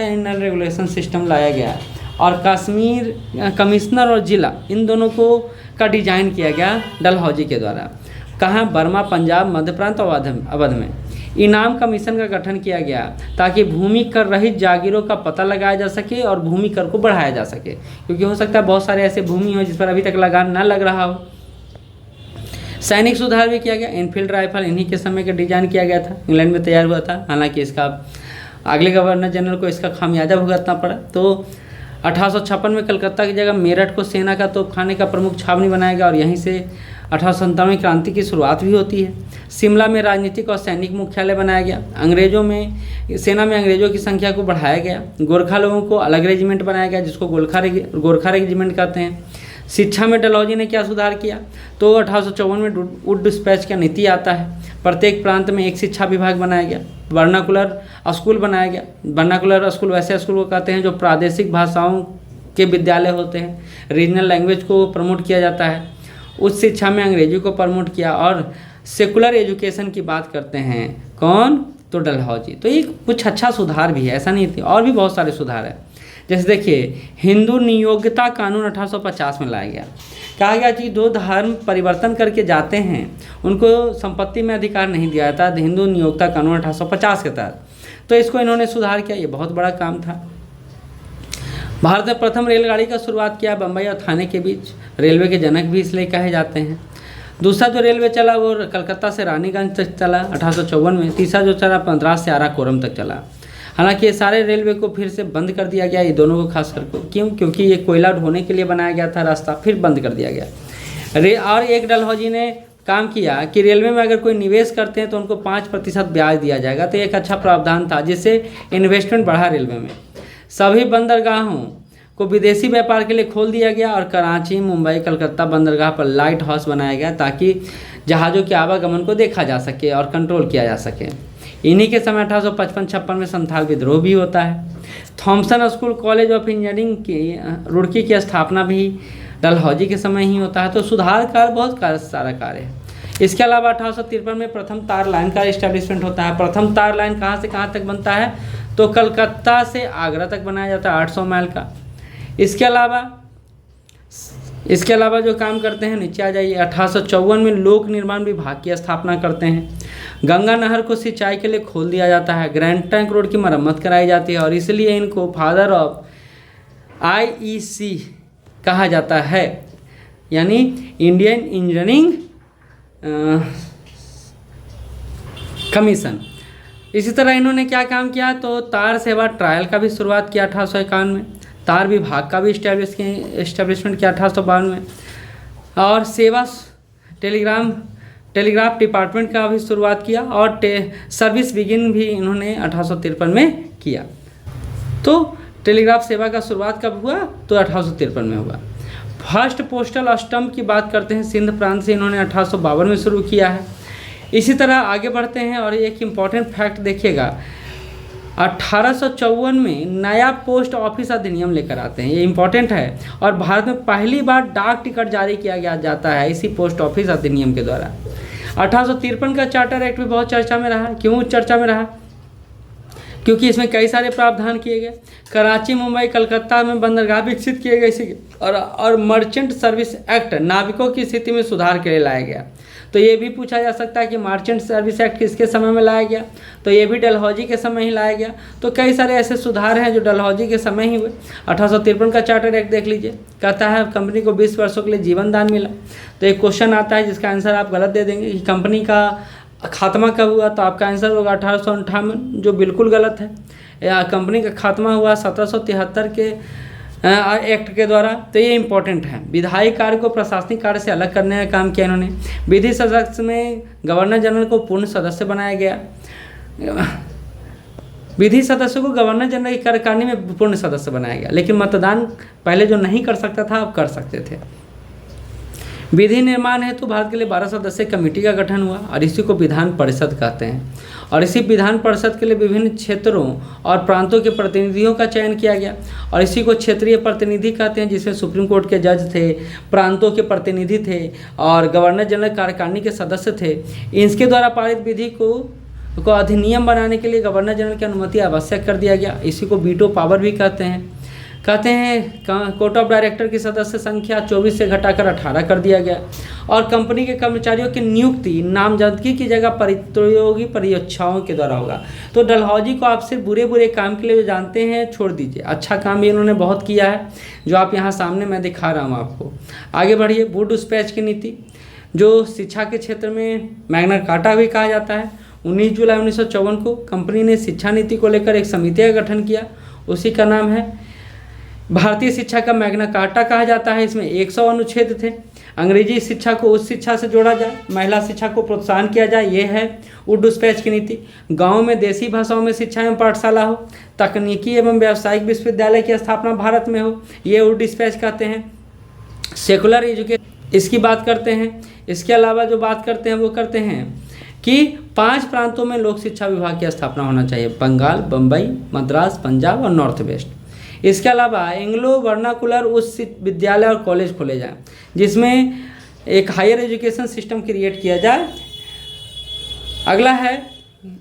यानी नॉन रेगुलेशन सिस्टम लाया गया, और कश्मीर कमिश्नर और जिला इन दोनों को का डिजाइन किया गया डलहौजी के द्वारा। कहाँ, बर्मा, पंजाब, मध्य प्रांत और अवध में। इनाम कमीशन का गठन किया गया ताकि भूमि कर रहित जागीरों का पता लगाया जा सके और भूमि कर को बढ़ाया जा सके, क्योंकि हो सकता है बहुत सारे ऐसे भूमि हो जिस पर अभी तक लगान ना लग रहा हो। सैनिक सुधार भी किया गया। इनफील्ड राइफल इन्हीं के समय का डिजाइन किया गया था, इंग्लैंड में तैयार हुआ था, हालांकि इसका अगले गवर्नर जनरल को इसका खामियाजा भुगतना पड़ा। तो 1856 में कलकत्ता की जगह मेरठ को सेना का तोपखाने का प्रमुख छावनी बनाया गया और यहीं से 1897 क्रांति की शुरुआत भी होती है। शिमला में राजनीतिक और सैनिक मुख्यालय बनाया गया। सेना में अंग्रेजों की संख्या को बढ़ाया गया। गोरखा लोगों को अलग रेजिमेंट बनाया गया जिसको गोरखा रेजिमेंट कहते हैं। शिक्षा में डलहौजी ने क्या सुधार किया? तो 1854 में वुड डिस्पैच का नीति आता है। प्रत्येक प्रांत में एक शिक्षा विभाग बनाया गया। वर्नाकुलर स्कूल बनाया गया। वर्नाकुलर स्कूल वैसे स्कूल को कहते हैं जो प्रादेशिक भाषाओं के विद्यालय होते हैं। रीजनल लैंग्वेज को प्रमोट किया जाता है। उच्च शिक्षा में अंग्रेजी को प्रमोट किया और सेकुलर एजुकेशन की बात करते हैं कौन? तो डलहौजी। तो ये कुछ अच्छा सुधार भी है, ऐसा नहीं थी, और भी बहुत सारे सुधार है। जैसे देखिए, हिंदू नियोक्ता कानून 1850 में लाया गया। कहा गया कि जो धर्म परिवर्तन करके जाते हैं उनको संपत्ति में अधिकार नहीं दिया जाता। हिंदू नियोक्ता कानून 1850 के तहत, तो इसको इन्होंने सुधार किया। ये बहुत बड़ा काम था। भारत में प्रथम रेलगाड़ी का शुरुआत किया बम्बई और थाने के बीच। रेलवे के जनक भी इसलिए कहे जाते हैं। दूसरा जो रेलवे चला वो कलकत्ता से रानीगंज तक चला 1854 में। तीसरा जो चला मद्रास से आराकोरम तक चला। हालांकि ये सारे रेलवे को फिर से बंद कर दिया गया, ये दोनों को खास कर। क्यों? क्योंकि ये कोयला ढोने के लिए बनाया गया था रास्ता, फिर बंद कर दिया गया। और एक डलहौजी ने काम किया कि रेलवे में अगर कोई निवेश करते हैं तो उनको 5% ब्याज दिया जाएगा। तो एक अच्छा प्रावधान था जिससे इन्वेस्टमेंट बढ़ा रेलवे में। सभी बंदरगाहों को विदेशी व्यापार के लिए खोल दिया गया और कराची, मुंबई, कलकत्ता बंदरगाह पर लाइट हाउस बनाया गया ताकि जहाज़ों के आवागमन को देखा जा सके और कंट्रोल किया जा सके। इन्हीं के समय 1855-56 में संथाल विद्रोह भी होता है। Thomson school college of engineering की रुड़की की स्थापना भी डलहौजी के समय ही होता है। तो सुधार कार्य बहुत सारा कार्य है। इसके अलावा 1853 में प्रथम तार लाइन का इस्टेब्लिशमेंट होता है। प्रथम तार लाइन कहाँ से कहाँ तक बनता है? तो कलकत्ता से आगरा तक बनाया जाता है 800 माइल का। इसके अलावा जो काम करते हैं, नीचे आ जाइए, 1854 में लोक निर्माण विभाग की स्थापना करते हैं। गंगा नहर को सिंचाई के लिए खोल दिया जाता है। ग्रैंड ट्रंक रोड की मरम्मत कराई जाती है और इसलिए इनको फादर ऑफ IEC कहा जाता है, यानी इंडियन इंजीनियरिंग कमीशन। इसी तरह इन्होंने क्या काम किया? तो तार सेवा ट्रायल का भी शुरुआत किया 1851 में। तार विभाग का भी इस्टेब्लिशमेंट किया 1852 में। और सेवा टेलीग्राफ डिपार्टमेंट का भी शुरुआत किया और सर्विस बिगिन भी इन्होंने 1853 में किया। तो टेलीग्राफ सेवा का शुरुआत कब हुआ? तो 1853 में हुआ। फर्स्ट पोस्टल स्टम्प की बात करते हैं, सिंध प्रांत से इन्होंने 1852 में शुरू किया है। इसी तरह आगे बढ़ते हैं और एक इम्पॉर्टेंट फैक्ट देखिएगा, 1854 में नया पोस्ट ऑफिस अधिनियम लेकर आते हैं। ये इम्पॉर्टेंट है और भारत में पहली बार डाक टिकट जारी किया जाता है इसी पोस्ट ऑफिस अधिनियम के द्वारा। 1853 का चार्टर एक्ट भी बहुत चर्चा में रहा। क्यों चर्चा में रहा? क्योंकि इसमें कई सारे प्रावधान किए गए। कराची, मुंबई, कलकत्ता में बंदरगाह विकसित किए गए इसी और मर्चेंट सर्विस एक्ट नाविकों की स्थिति में सुधार के लिए लाया गया। तो ये भी पूछा जा सकता है कि मर्चेंट सर्विस एक्ट किसके समय में लाया गया? तो ये भी डलहौजी के समय ही लाया गया। तो कई सारे ऐसे सुधार हैं जो डलहौजी के समय ही हुए। 1853 का चार्टर एक्ट देख लीजिए, कहता है कंपनी को 20 वर्षों के लिए जीवन दान मिला। तो एक क्वेश्चन आता है जिसका आंसर आप गलत दे देंगे कि कंपनी का खात्मा कब हुआ? तो आपका आंसर होगा 1858, जो बिल्कुल गलत है। या कंपनी का खात्मा हुआ 1773 के एक्ट के द्वारा। तो ये इंपॉर्टेंट है। विधायी कार्य को प्रशासनिक कार्य से अलग करने का काम किया इन्होंने। विधि सदस्य में गवर्नर जनरल को पूर्ण सदस्य बनाया गया। विधि सदस्य को गवर्नर जनरल की कार्यकारिणी में पूर्ण सदस्य बनाया गया, लेकिन मतदान पहले जो नहीं कर सकता था अब कर सकते थे। विधि निर्माण हेतु भारत के लिए 12 सदस्यीय कमेटी का गठन हुआ और इसी को विधान परिषद कहते हैं। और इसी विधान परिषद के लिए विभिन्न क्षेत्रों और प्रांतों के प्रतिनिधियों का चयन किया गया और इसी को क्षेत्रीय प्रतिनिधि कहते हैं, जिसमें सुप्रीम कोर्ट के जज थे, प्रांतों के प्रतिनिधि थे और गवर्नर जनरल कार्यकारिणी के सदस्य थे। इनके द्वारा पारित विधि को अधिनियम बनाने के लिए गवर्नर जनरल की अनुमति आवश्यक कर दिया गया। इसी को वीटो पावर भी कहते हैं। कोर्ट ऑफ डायरेक्टर की सदस्य संख्या 24 से घटाकर 18 कर दिया गया और कंपनी के कर्मचारियों की नियुक्ति नामजदगी की जगह प्रतियोगी परीक्षाओं के द्वारा होगा। तो डलहौजी को आप सिर्फ बुरे काम के लिए जो जानते हैं छोड़ दीजिए, अच्छा काम भी इन्होंने बहुत किया है, जो आप यहाँ सामने मैं दिखा रहा हूँ आपको। आगे बढ़िए। वुड डिस्पैच की नीति, जो शिक्षा के क्षेत्र में मैग्ना कार्टा भी कहा जाता है। 19 जुलाई 1954 को कंपनी ने शिक्षा नीति को लेकर एक समिति का गठन किया, उसी का नाम है भारतीय शिक्षा का मैग्ना कार्टा कहा जाता है। इसमें 100 अनुच्छेद थे। अंग्रेजी शिक्षा को उच्च शिक्षा से जोड़ा जाए, महिला शिक्षा को प्रोत्साहन किया जाए, ये है वुड्स पैच की नीति। गाँव में देसी भाषाओं में शिक्षा एवं पाठशाला हो, तकनीकी एवं व्यावसायिक विश्वविद्यालय की स्थापना भारत में हो, ये वुड्स पैच कहते हैं। सेकुलर एजुकेशन इसकी बात करते हैं। इसके अलावा जो बात करते हैं वो करते हैं कि 5 प्रांतों में लोक शिक्षा विभाग की स्थापना होना चाहिए, बंगाल, बम्बई, मद्रास, पंजाब और नॉर्थ वेस्ट। इसके अलावा एंग्लो वर्नाकुलर उच्च विद्यालय और कॉलेज खोले जाएं, जिसमें एक हायर एजुकेशन सिस्टम क्रिएट किया जाए। अगला है,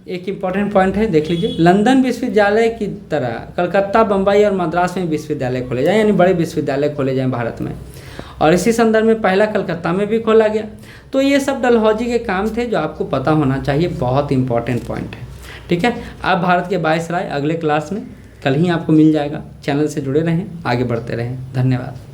एक इम्पॉर्टेंट पॉइंट है, देख लीजिए, लंदन विश्वविद्यालय की तरह कलकत्ता, बम्बई और मद्रास में विश्वविद्यालय खोले जाएं, यानी बड़े विश्वविद्यालय खोले जाएं भारत में। और इसी संदर्भ में पहला कलकत्ता में भी खोला गया। तो ये सब डलहौजी के काम थे जो आपको पता होना चाहिए, बहुत इंपॉर्टेंट पॉइंट है। ठीक है, आप भारत के वायसराय अगले क्लास में कल ही आपको मिल जाएगा। चैनल से जुड़े रहें, आगे बढ़ते रहें। धन्यवाद।